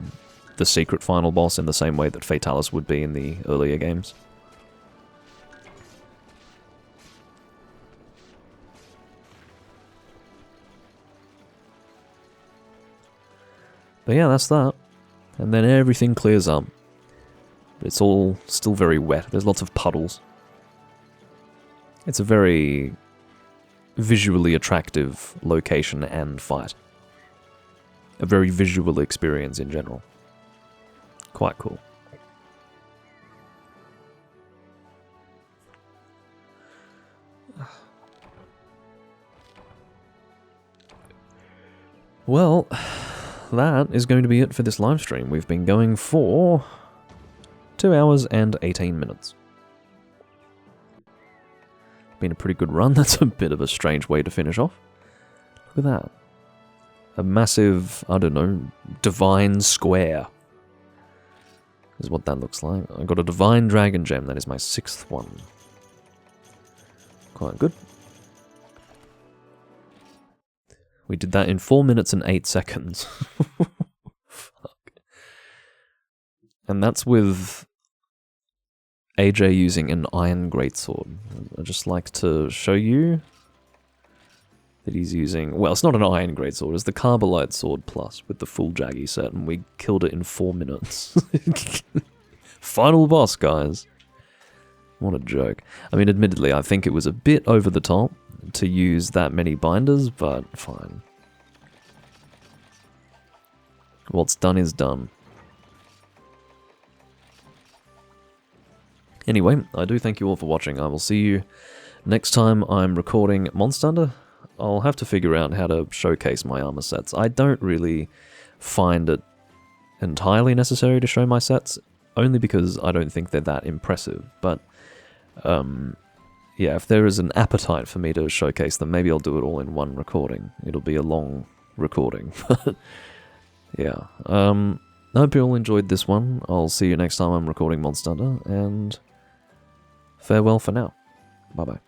the secret final boss in the same way that Fatalis would be in the earlier games. But yeah, that's that. And then everything clears up. But it's all still very wet. There's lots of puddles. It's a very visually attractive location and fight. A very visual experience in general. Quite cool. Well, that is going to be it for this live stream. We've been going for 2 hours and 18 minutes. Been a pretty good run. That's a bit of a strange way to finish off. Look at that. A massive, I don't know, divine square. Is what that looks like. I got a divine dragon gem. That is my 6th one. Quite good. We did that in 4 minutes and 8 seconds. Fuck. And that's with AJ using an iron greatsword. I'd just like to show you that he's using... Well, it's not an iron greatsword, it's the Carbolite Sword Plus with the full Jaggy set, and we killed it in 4 minutes. Final boss, guys. What a joke. I mean, admittedly, I think it was a bit over the top to use that many binders, but fine. What's done is done. Anyway, I do thank you all for watching. I will see you next time I'm recording Monster Hunter. I'll have to figure out how to showcase my armor sets. I don't really find it entirely necessary to show my sets, only because I don't think they're that impressive, but yeah, if there is an appetite for me to showcase them, maybe I'll do it all in one recording. It'll be a long recording, but Yeah. I hope you all enjoyed this one. I'll see you next time I'm recording Monster Hunter, and farewell for now. Bye-bye.